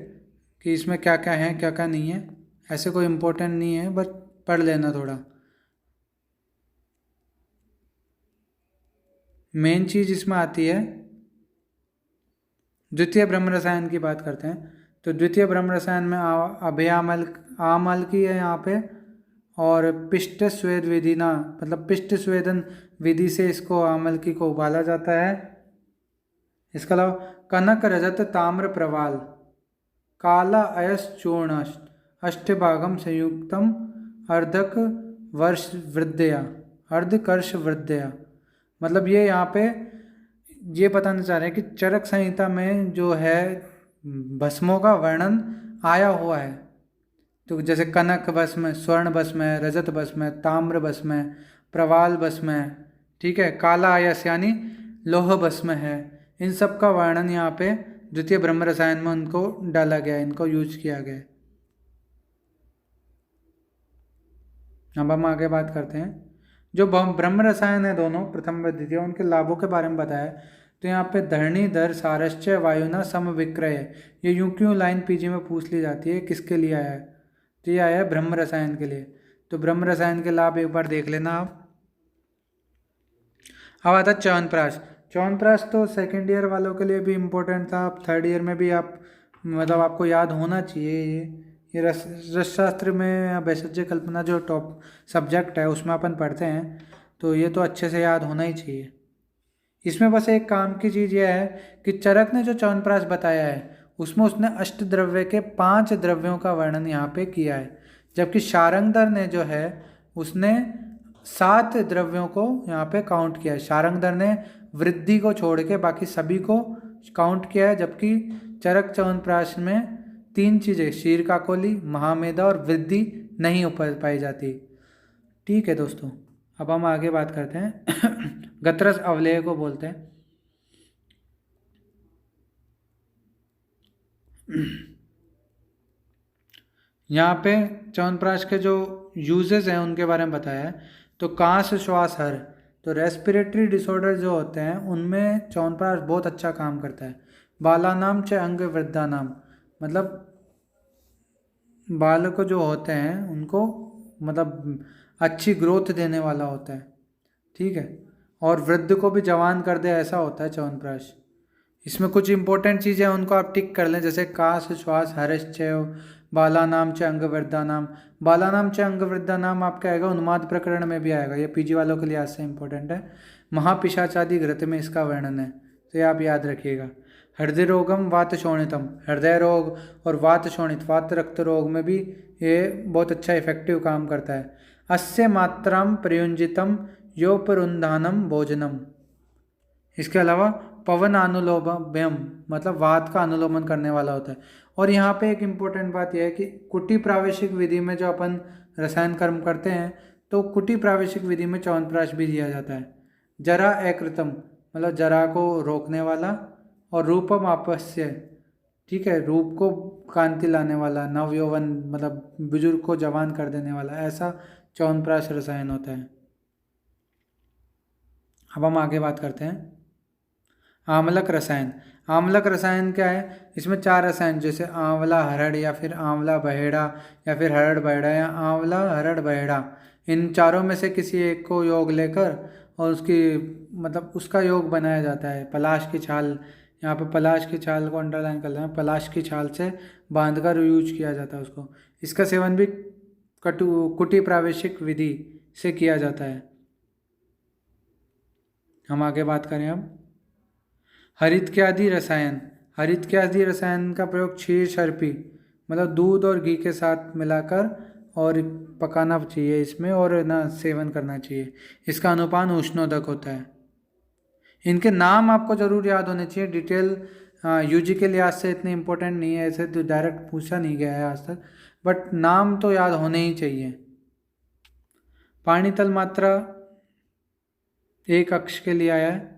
कि इसमें क्या क्या है क्या क्या नहीं है। ऐसे कोई इम्पोर्टेंट नहीं है, बस पढ़ लेना थोड़ा। मेन चीज़ इसमें आती है, द्वितीय ब्रह्म रसायन की बात करते हैं। तो द्वितीय ब्रह्म रसायन में अभयामल आमल की है यहाँ पे, और पिष्ट स्वेद विधि ना, मतलब पिष्ट स्वेदन विधि से इसको आमलकी को उबाला जाता है। इसके अलावा कनक रजत ताम्र प्रवाल काला अयस चूर्ण अष्टभागम संयुक्तम अर्धक वर्ष वृद्धया अर्धकर्ष वृद्धया, मतलब ये यहाँ पे ये बताना चाह रहे हैं कि चरक संहिता में जो है भस्मों का वर्णन आया हुआ है। तो जैसे कनक भस्म है, स्वर्ण भस्म है, रजत भस्म है, ताम्र भस्म है, प्रवाल भस्म है, ठीक है, काला आयस यानी लोह भस्म है। इन सब का वर्णन यहाँ पे द्वितीय ब्रह्म रसायन में उनको डाला गया है, इनको यूज किया गया है। अब हम आगे बात करते हैं जो ब्रह्म रसायन है दोनों प्रथम व द्वितीय, उनके लाभों के बारे में बताया। तो यहाँ पे धरणी दर सारश्च वायुना सम विक्रय है, ये यूं क्यों लाइन पीजी में पूछ ली जाती है, किसके लिए आया है? तो ये आया है ब्रह्म रसायन के लिए। तो ब्रह्म रसायन के लाभ एक बार देख लेना आप। अब आता है च्यवनप्राश। च्यवनप्राश तो सेकेंड ईयर वालों के लिए भी इम्पोर्टेंट था, आप थर्ड ईयर में भी आप मतलब आपको याद होना चाहिए। ये रसशास्त्र में या वैसज्य कल्पना जो टॉप सब्जेक्ट है उसमें अपन पढ़ते हैं, तो ये तो अच्छे से याद होना ही चाहिए। इसमें बस एक काम की चीज़ ये है कि चरक ने जो च्यवनप्राश बताया है उसमें उसने अष्ट द्रव्य के 5 द्रव्यों का वर्णन यहाँ पे किया है, जबकि शारंगधर ने जो है उसने 7 द्रव्यों को यहाँ पे काउंट किया है। शारंगधर ने वृद्धि को छोड़ के बाकी सभी को काउंट किया है, जबकि चरक च्यवनप्राश में 3 चीज़ें क्षीर काकोली, महामेदा और वृद्धि नहीं हो पाई जाती। ठीक है दोस्तों, अब हम आगे बात करते हैं गत्रस अवलेय को बोलते हैं। यहाँ पे च्यवनप्राश के जो यूजेस हैं उनके बारे में बताया है। तो कांस श्वास हर, तो रेस्पिरेटरी डिसऑर्डर जो होते हैं उनमें च्यवनप्राश बहुत अच्छा काम करता है। बालानाम च अंग वृद्धानाम, मतलब बालक जो होते हैं उनको मतलब अच्छी ग्रोथ देने वाला होता है, ठीक है, और वृद्ध को भी जवान कर दे ऐसा होता है च्यवनप्राश। इसमें कुछ इंपॉर्टेंट चीज़ें हैं उनको आप टिक कर लें, जैसे काश श्वास हरश्चय बालानाम च अंग वृद्धानाम। बालानाम च अंग वृद्धानाम आपका आएगा उन्माद प्रकरण में भी आएगा, ये पीजी वालों के लिए आज से इंपॉर्टेंट है। महापिशाचादि घृत में इसका वर्णन है, तो ये आप याद रखिएगा। हृदय रोगम वात शोणितम, हृदय रोग और वात शोणित वात रक्त रोग में भी ये बहुत अच्छा इफेक्टिव काम करता है। अस्य मात्राम प्रयुंजितम योपरुन्धानम भोजनम। इसके अलावा पवन अनुलोमभ्यम, मतलब वात का अनुलोमन करने वाला होता है। और यहाँ पे एक इम्पोर्टेंट बात यह है कि कुटी प्रावेशिक विधि में जो अपन रसायन कर्म करते हैं तो कुटी प्रावेशिक विधि में च्यवनप्राश भी दिया जाता है। जरा अकृतम, मतलब जरा को रोकने वाला, और रूपम आपस्य, ठीक है, रूप को कांति लाने वाला, नवयौवन मतलब बुजुर्ग को जवान कर देने वाला, ऐसा च्यवनप्राश रसायन होता है। अब हम आगे बात करते हैं आम्लक रसायन। आम्लक रसायन क्या है? इसमें 4 रसायन, जैसे आंवला हरड़ या फिर आंवला बहेड़ा या फिर हरड़ बहेड़ा या आंवला हरड़ बहेड़ा, इन चारों में से किसी एक को योग लेकर और उसकी मतलब उसका योग बनाया जाता है। पलाश की छाल, यहाँ पे पलाश की छाल को अंडरलाइन कर लेना, पलाश की छाल से बांधकर यूज किया जाता है उसको। इसका सेवन भी कुटी प्रावेशिक विधि से किया जाता है। हम आगे बात करें अब हरितक्यादि रसायन। हरितक्यादि रसायन का प्रयोग क्षीर शर्पी, मतलब दूध और घी के साथ मिलाकर और पकाना चाहिए इसमें और ना सेवन करना चाहिए। इसका अनुपान उष्णोदक होता है। इनके नाम आपको ज़रूर याद होने चाहिए। डिटेल यूजी के लिहाज से इतनी इम्पोर्टेंट नहीं है, ऐसे तो डायरेक्ट पूछा नहीं गया है आज तक, बट नाम तो याद होने ही चाहिए। पानी तल मात्रा एक अक्ष के लिए आया है।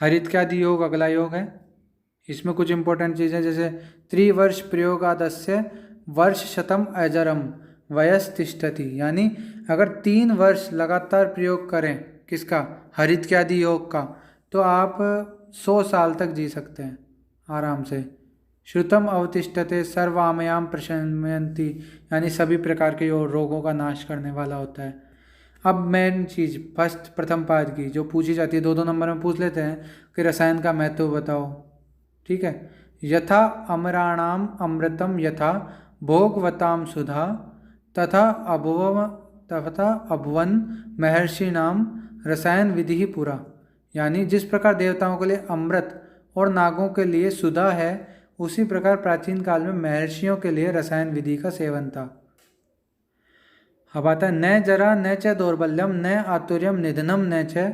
हरित्यादि योग अगला योग है। इसमें कुछ इंपॉर्टेंट चीज़ें जैसे त्रिवर्ष प्रयोगादस्य वर्ष शतम अजरम वयस्तिष्ठति, यानी अगर 3 वर्ष लगातार प्रयोग करें किसका, हरित्यादि योग का, तो आप 100 साल तक जी सकते हैं आराम से। श्रुतम अवतिष्ठते सर्वामयाम प्रशमयंती, यानी सभी प्रकार के रोगों का नाश करने वाला होता है। अब मेन चीज़ फर्स्ट प्रथम पाद की जो पूछी जाती है, 2-2 नंबर में पूछ लेते हैं कि रसायन का महत्व बताओ। ठीक है। यथा अमराणाम अमृतम यथा भोगवताम सुधा तथा अभवन महर्षि नाम रसायन विधि ही पूरा, यानी जिस प्रकार देवताओं के लिए अमृत और नागों के लिए सुधा है, उसी प्रकार प्राचीन काल में महर्षियों के लिए रसायन विधि का सेवन था। अब आता है न जरा न च दौर्बल्यम न आतुर्यम निधनम न च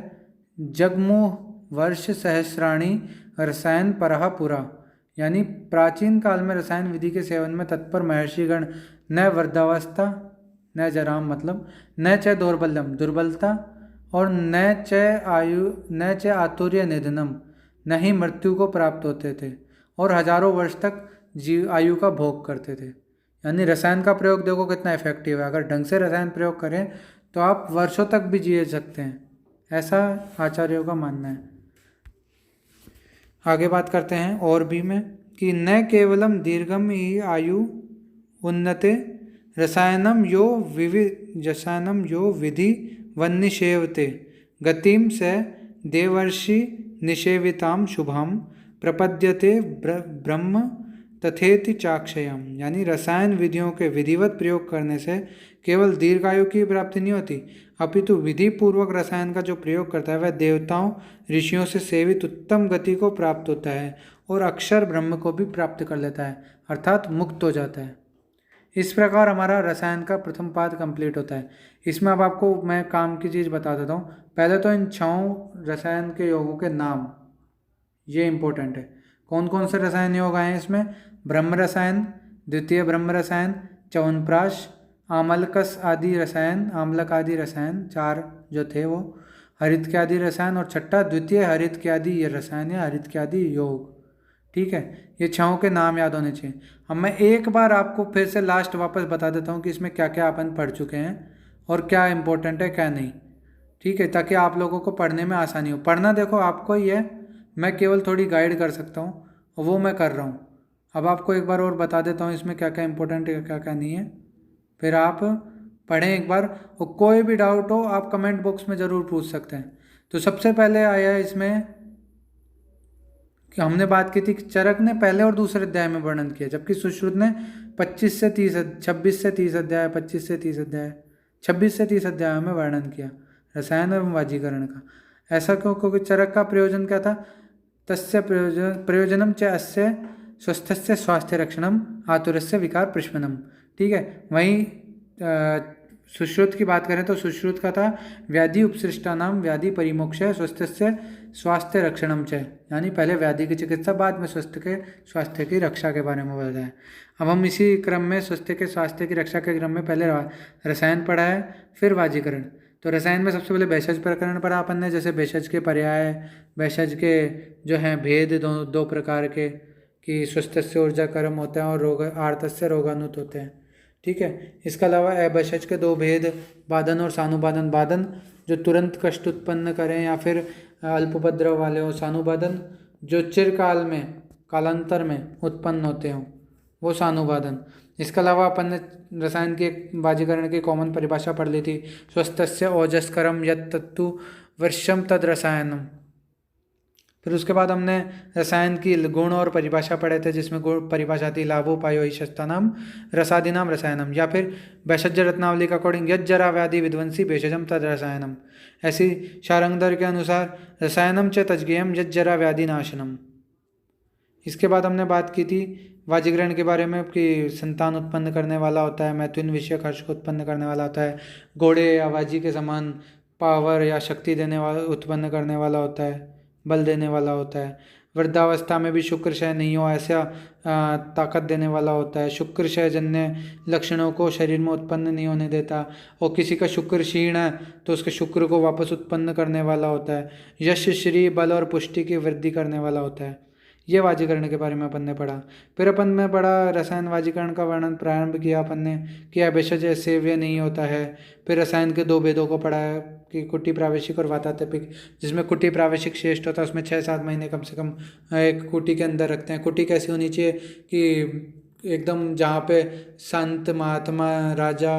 जगमुह वर्ष सहस्राणी रसायन परहा पुरा, यानी प्राचीन काल में रसायन विधि के सेवन में तत्पर महर्षिगण न वृद्धावस्था, न जराम मतलब न च दौर्बल्यम दुर्बलता, और न च आतुर्य निधनम न ही मृत्यु को प्राप्त होते थे, और हजारों वर्ष तक आयु का भोग करते थे। यानी रसायन का प्रयोग देखो कितना इफेक्टिव है। अगर ढंग से रसायन प्रयोग करें तो आप वर्षों तक भी जिए सकते हैं, ऐसा आचार्यों का मानना है। आगे बात करते हैं और भी में कि न केवलम दीर्घम ही आयु उन्नते रसायनम यो विधि वन्निषेवते गतिम से देवर्षि निषेविताम शुभाम प्रपद्यते ब्रह्म तथेति चाक्षयम, यानी रसायन विधियों के विधिवत प्रयोग करने से केवल दीर्घायु की प्राप्ति नहीं होती, अपितु विधि पूर्वक रसायन का जो प्रयोग करता है वह देवताओं ऋषियों से सेवित उत्तम गति को प्राप्त होता है और अक्षर ब्रह्म को भी प्राप्त कर लेता है, अर्थात मुक्त हो जाता है। इस प्रकार हमारा रसायन का प्रथम पाद कंप्लीट होता है। इसमें अब आपको मैं काम की चीज़ बता देता हूँ। पहले तो इन 6 रसायन के योगों के नाम, ये इंपॉर्टेंट है। कौन कौन से रसायन योग आए हैं इसमें, ब्रह्म रसायन, द्वितीय ब्रह्म रसायन, च्यवनप्राश, आमलकस आदि रसायन, आमलक आदि रसायन 4 जो थे वो, हरित्यादि रसायन, और छठा द्वितीय हरित्यादि रसायन या हरित्यादि योग। ठीक है, ये 6 के नाम याद होने चाहिए। अब मैं एक बार आपको फिर से लास्ट वापस बता देता हूँ कि इसमें क्या क्या अपन पढ़ चुके हैं और क्या इंपॉर्टेंट है क्या नहीं। ठीक है, ताकि आप लोगों को पढ़ने में आसानी हो। पढ़ना देखो आपको ही है, मैं केवल थोड़ी गाइड कर सकता हूँ और वो मैं कर रहा हूँ। अब आपको एक बार और बता देता हूँ इसमें क्या क्या इंपॉर्टेंट है क्या क्या नहीं है, फिर आप पढ़ें एक बार, और कोई भी डाउट हो आप कमेंट बॉक्स में ज़रूर पूछ सकते हैं। तो सबसे पहले आया है इसमें कि हमने बात की थी कि चरक ने पहले और दूसरे अध्याय में वर्णन किया, जबकि सुश्रुत ने 26 से 30 अध्याय 26 से 30 अध्याय 26 से 30 अध्याय में वर्णन किया रसायन एवं वाजीकरण का। ऐसा क्यों, क्योंकि चरक का प्रयोजन क्या था, तस्य प्रयोजनम च अस्य स्वस्थस्य स्वास्थ्य रक्षणम आतुरस्य विकार प्रशमनम। ठीक है, वहीं सुश्रुत की बात करें तो सुश्रुत का था व्याधि उपसृष्टा नाम व्याधि परिमोक्ष स्वस्थस्य स्वास्थ्य रक्षणम च, यानी पहले व्याधि की चिकित्सा बाद में स्वास्थ्य की रक्षा के बारे में बताया। अब हम इसी क्रम में स्वास्थ्य की रक्षा के क्रम में पहले रसायन पढ़ा है, फिर वाजीकरण। तो रसायन में सबसे पहले भेषज प्रकरण पढ़ा अपन ने, जैसे भेषज के पर्याय, भेषज के जो हैं भेद दो प्रकार के, कि स्वस्थस्य ऊर्जा कर्म होते हैं और रोग आर्तस्य रोगानुत होते हैं। ठीक है, इसके अलावा अभेषज के 2 भेद, बादन और सानुबादन। बादन जो तुरंत कष्ट उत्पन्न करें या फिर अल्पोपद्रव वाले हो, सानुबादन जो चिरकाल में कालांतर में उत्पन्न होते हों, वो सानुबादन। इसके अलावा अपन ने रसायन के वाजीकरण की कॉमन परिभाषा पढ़ ली थी, स्वस्थस्य ओजस्करम यत् तत्तु वर्षम तद रसायनम। फिर उसके बाद हमने रसायन की गुण और परिभाषा पढ़े थे, जिसमें गुण परिभाषा थी लाभोपायो ही शस्तानाम रसादीनाम रसायनम, या फिर भेषज रत्नावली का अकॉर्डिंग यज्जरा व्याधि विध्वंसी भेषजम तद रसायनम। ऐसी शारंगधर के अनुसार रसायनम च तज्ञेयम यज्जरा व्याधि नाशनम। इसके बाद हमने बात की थी वाजीकरण के बारे में कि संतान उत्पन्न करने वाला होता है, मैथुन विषयक हर्ष को उत्पन्न करने वाला होता है, घोड़े या वाजी के समान पावर या शक्ति देने वाला उत्पन्न करने वाला होता है, बल देने वाला होता है। वृद्धावस्था में भी शुक्र क्षय नहीं हो ऐसा ताकत देने वाला होता है। शुक्र क्षय जन्य लक्षणों को शरीर में उत्पन्न नहीं होने देता। और किसी का शुक्र क्षीण है तो उसके शुक्र को वापस उत्पन्न करने वाला होता है। यश श्री बल और पुष्टि की वृद्धि करने वाला होता है। ये वाजीकरण के बारे में अपन ने पढ़ा। फिर अपन ने पढ़ा रसायन वाजीकरण का वर्णन प्रारंभ किया अपन ने कि अभिषज सेव्य नहीं होता है। फिर रसायन के दो भेदों को पढ़ा है कि कुटी प्रावेशिक और वातात्मक, जिसमें कुटी प्रावेशिक श्रेष्ठ होता है, उसमें 6-7 महीने कम से कम एक कुटी के अंदर रखते हैं। कुटी कैसी होनी चाहिए कि एकदम जहाँ पे संत महात्मा राजा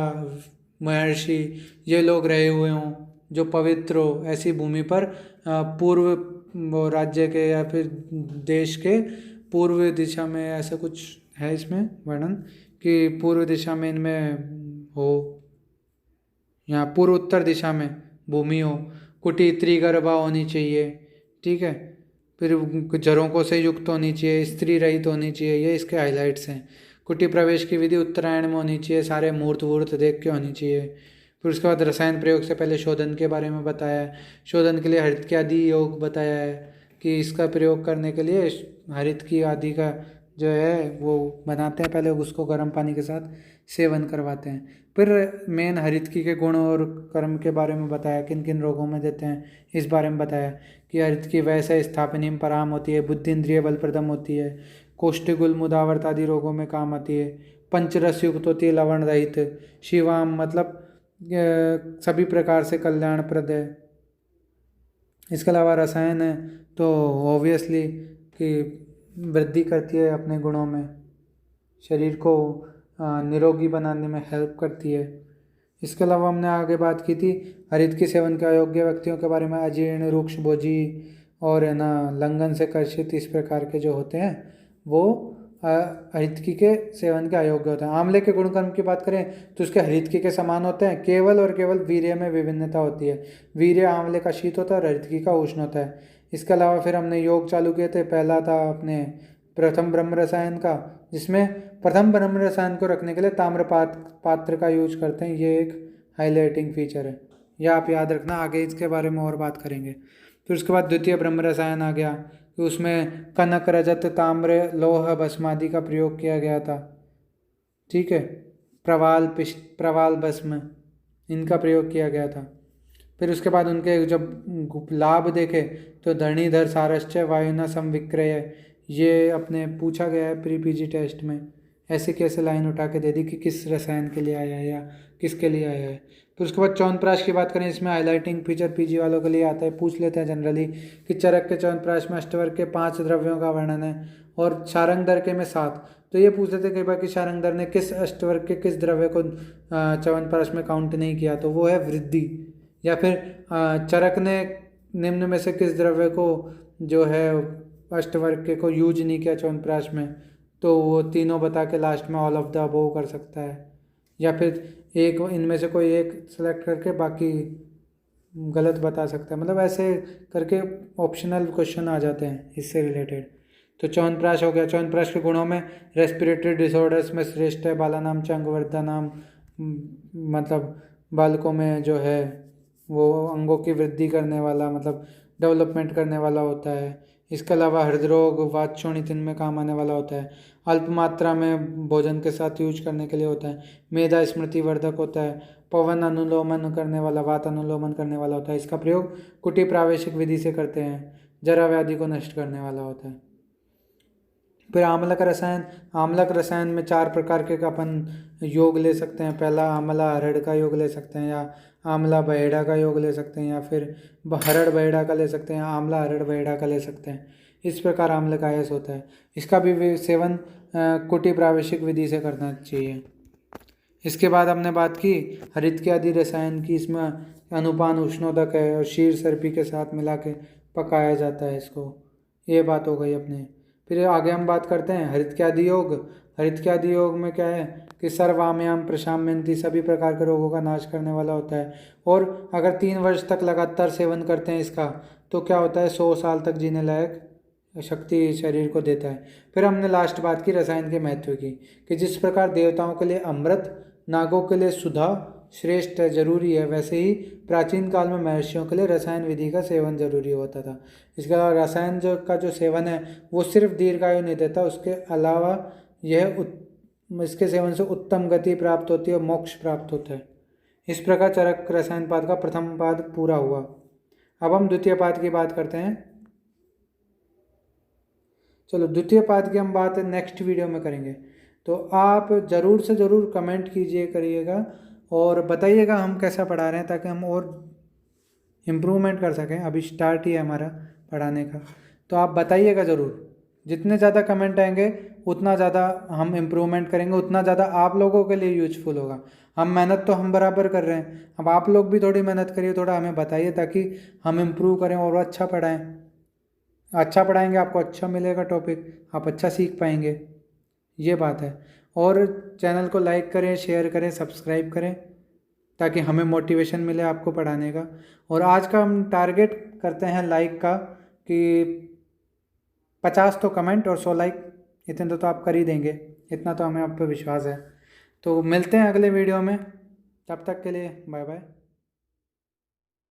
महर्षि ये लोग रहे हुए हों, जो पवित्र हो, ऐसी भूमि पर पूर्व वो राज्य के या फिर देश के पूर्व दिशा में, ऐसा कुछ है इसमें वर्णन कि पूर्व दिशा में इनमें हो, यहाँ पूर्व उत्तर दिशा में भूमि हो। कुटी त्रिगर्भा होनी चाहिए, ठीक है। फिर झरोकों से युक्त होनी चाहिए, स्त्री रहित होनी चाहिए, ये इसके हाइलाइट्स हैं। कुटी प्रवेश की विधि उत्तरायण में होनी चाहिए, सारे मूर्त वूर्त देख के होनी चाहिए। फिर उसके बाद रसायन प्रयोग से पहले शोधन के बारे में बताया है। शोधन के लिए हरित की आदि योग बताया है कि इसका प्रयोग करने के लिए हरित की आदि का जो है वो बनाते हैं, पहले उसको गर्म पानी के साथ सेवन करवाते हैं। फिर मेन हरितकी के गुण और कर्म के बारे में बताया, किन किन रोगों में देते हैं इस बारे में बताया कि हरितकी वैसे स्थापनी में पराम होती है, बुद्धि इंद्रिय बलप्रदम होती है, कोष्ठगुल मुदावर्त आदि रोगों में काम आती है, पंचरस युक्त होती है, लवण रहित, शिवाम मतलब सभी प्रकार से कल्याणप्रद है। इसके अलावा रसायन है तो ऑब्वियसली कि वृद्धि करती है अपने गुणों में, शरीर को निरोगी बनाने में हेल्प करती है। इसके अलावा हमने आगे बात की थी हरित के सेवन के अयोग्य व्यक्तियों के बारे में, अजीर्ण रुक्ष भोजी और है ना लंघन से कर्षित, इस प्रकार के जो होते हैं वो हरितकी के सेवन के अयोग्य होते हैं। आंवले के गुणकर्म की बात करें तो उसके हरितकी के समान होते हैं, केवल और केवल वीर्य में विभिन्नता होती है। वीर्य आंवले का शीत होता है और हरितकी का उष्ण होता है। इसके अलावा फिर हमने योग चालू किए थे। पहला था अपने प्रथम ब्रह्म रसायन का, जिसमें प्रथम ब्रह्म रसायन को रखने के लिए ताम्र पात्र का यूज करते हैं। ये एक हाईलाइटिंग फीचर है, यह आप याद रखना, आगे इसके बारे में और बात करेंगे। फिर उसके बाद द्वितीय ब्रह्म रसायन आ गया कि उसमें कनक रजत ताम्र लोह भस्म आदि का प्रयोग किया गया था, ठीक है। प्रवाल भस्म इनका प्रयोग किया गया था। फिर उसके बाद उनके जब लाभ देखे तो धरणीधर सारश्चय वायुना समविक्रय, ये अपने पूछा गया है प्री पीजी टेस्ट में, ऐसे कैसे लाइन उठा के दे दी कि किस रसायन के लिए आया है या किसके लिए आया है। फिर उसके बाद च्यवनप्राश की बात करें, इसमें हाईलाइटिंग फीचर पीजी वालों के लिए आता है, पूछ लेते हैं जनरली कि चरक के च्यवनप्राश में अष्टवर्ग के 5 द्रव्यों का वर्णन है और शारंगधर के में 7। तो ये पूछ लेते हैं कई बार कि शारंगधर ने किस अष्टवर्ग के किस द्रव्य को च्यवनप्राश में काउंट नहीं किया, तो वो है वृद्धि। या फिर चरक ने निम्न में से किस द्रव्य को जो है अष्टवर्ग के को यूज नहीं किया च्यवनप्राश में, तो वो तीनों बता के लास्ट में ऑल ऑफ द अबव कर सकता है। या फिर एक इनमें से कोई एक सेलेक्ट करके बाकी गलत बता सकता है, मतलब ऐसे करके ऑप्शनल क्वेश्चन आ जाते हैं इससे रिलेटेड। तो च्यवनप्राश हो गया। च्यवनप्राश के गुणों में रेस्पिरेटरी डिसऑर्डर्स में श्रेष्ठ है, बालानाम च अंगवर्धनाम, मतलब बालकों में जो है वो अंगों की वृद्धि करने वाला, मतलब डेवलपमेंट करने वाला होता है। इसके अलावा हृदरोग वातशोणित इनमें काम आने वाला होता है। अल्प मात्रा में भोजन के साथ यूज करने के लिए होता है। मेधा स्मृति वर्धक होता है। पवन अनुलोमन करने वाला, वात अनुलोमन करने वाला होता है। इसका प्रयोग कुटी प्रावेशिक विधि से करते हैं। जरा व्याधि को नष्ट करने वाला होता है। फिर आम्लक रसायन। आम्लक रसायन में 4 प्रकार के अपन योग ले सकते हैं। पहला आंवला हरड़ का योग ले सकते हैं, या आंवला बहेड़ा का योग ले सकते हैं, या फिर हरड़ बहेड़ा का ले सकते हैं, आंवला हरड़ बहेड़ा का ले सकते हैं। इस प्रकार आम्ल का आयस होता है। इसका भी सेवन कुटी प्रावेशिक विधि से करना चाहिए। इसके बाद हमने बात की हरित के आदि रसायन की। इसमें अनुपान उष्णोदक है और शीर सर्पी के साथ मिला के पकाया जाता है इसको। ये बात हो गई अपने। फिर आगे हम बात करते हैं हरित के आदि योग। हरित के आदि योग में क्या है कि सर्वाम्याम प्रशाम्यंती, सभी प्रकार के रोगों का नाश करने वाला होता है। और अगर 3 वर्ष तक लगातार सेवन करते हैं इसका तो क्या होता है, 100 साल तक जीने लायक शक्ति शरीर को देता है। फिर हमने लास्ट बात की रसायन के महत्व की, कि जिस प्रकार देवताओं के लिए अमृत, नागों के लिए सुधा श्रेष्ठ जरूरी है, वैसे ही प्राचीन काल में महर्षियों के लिए रसायन विधि का सेवन जरूरी होता था। इसके अलावा रसायन जो सेवन है वो सिर्फ दीर्घायु नहीं देता, उसके अलावा इसके सेवन से उत्तम गति प्राप्त होती है और मोक्ष प्राप्त होता है। इस प्रकार चरक रसायन पाद का प्रथम पाद पूरा हुआ। अब हम द्वितीय पाद की बात करते हैं। चलो द्वितीय पाद की हम बात नेक्स्ट वीडियो में करेंगे। तो आप ज़रूर से ज़रूर कमेंट करिएगा और बताइएगा हम कैसा पढ़ा रहे हैं, ताकि हम और इम्प्रूवमेंट कर सकें। अभी स्टार्ट ही है हमारा पढ़ाने का, तो आप बताइएगा ज़रूर। जितने ज़्यादा कमेंट आएंगे उतना ज़्यादा हम इम्प्रूवमेंट करेंगे, उतना ज़्यादा आप लोगों के लिए यूजफुल होगा। हम मेहनत तो हम बराबर कर रहे हैं, अब आप लोग भी थोड़ी मेहनत करिए, थोड़ा हमें बताइए ताकि हम इम्प्रूव करें और अच्छा पढ़ाएँ। अच्छा पढ़ाएंगे आपको अच्छा मिलेगा टॉपिक, आप अच्छा सीख पाएंगे, ये बात है। और चैनल को लाइक करें, शेयर करें, सब्सक्राइब करें, ताकि हमें मोटिवेशन मिले आपको पढ़ाने का। और आज का हम टारगेट करते हैं लाइक का, कि 50 तो कमेंट और 100 लाइक, इतने तो आप कर ही देंगे, इतना तो हमें आप पे विश्वास है। तो मिलते हैं अगले वीडियो में, तब तक के लिए बाय बाय।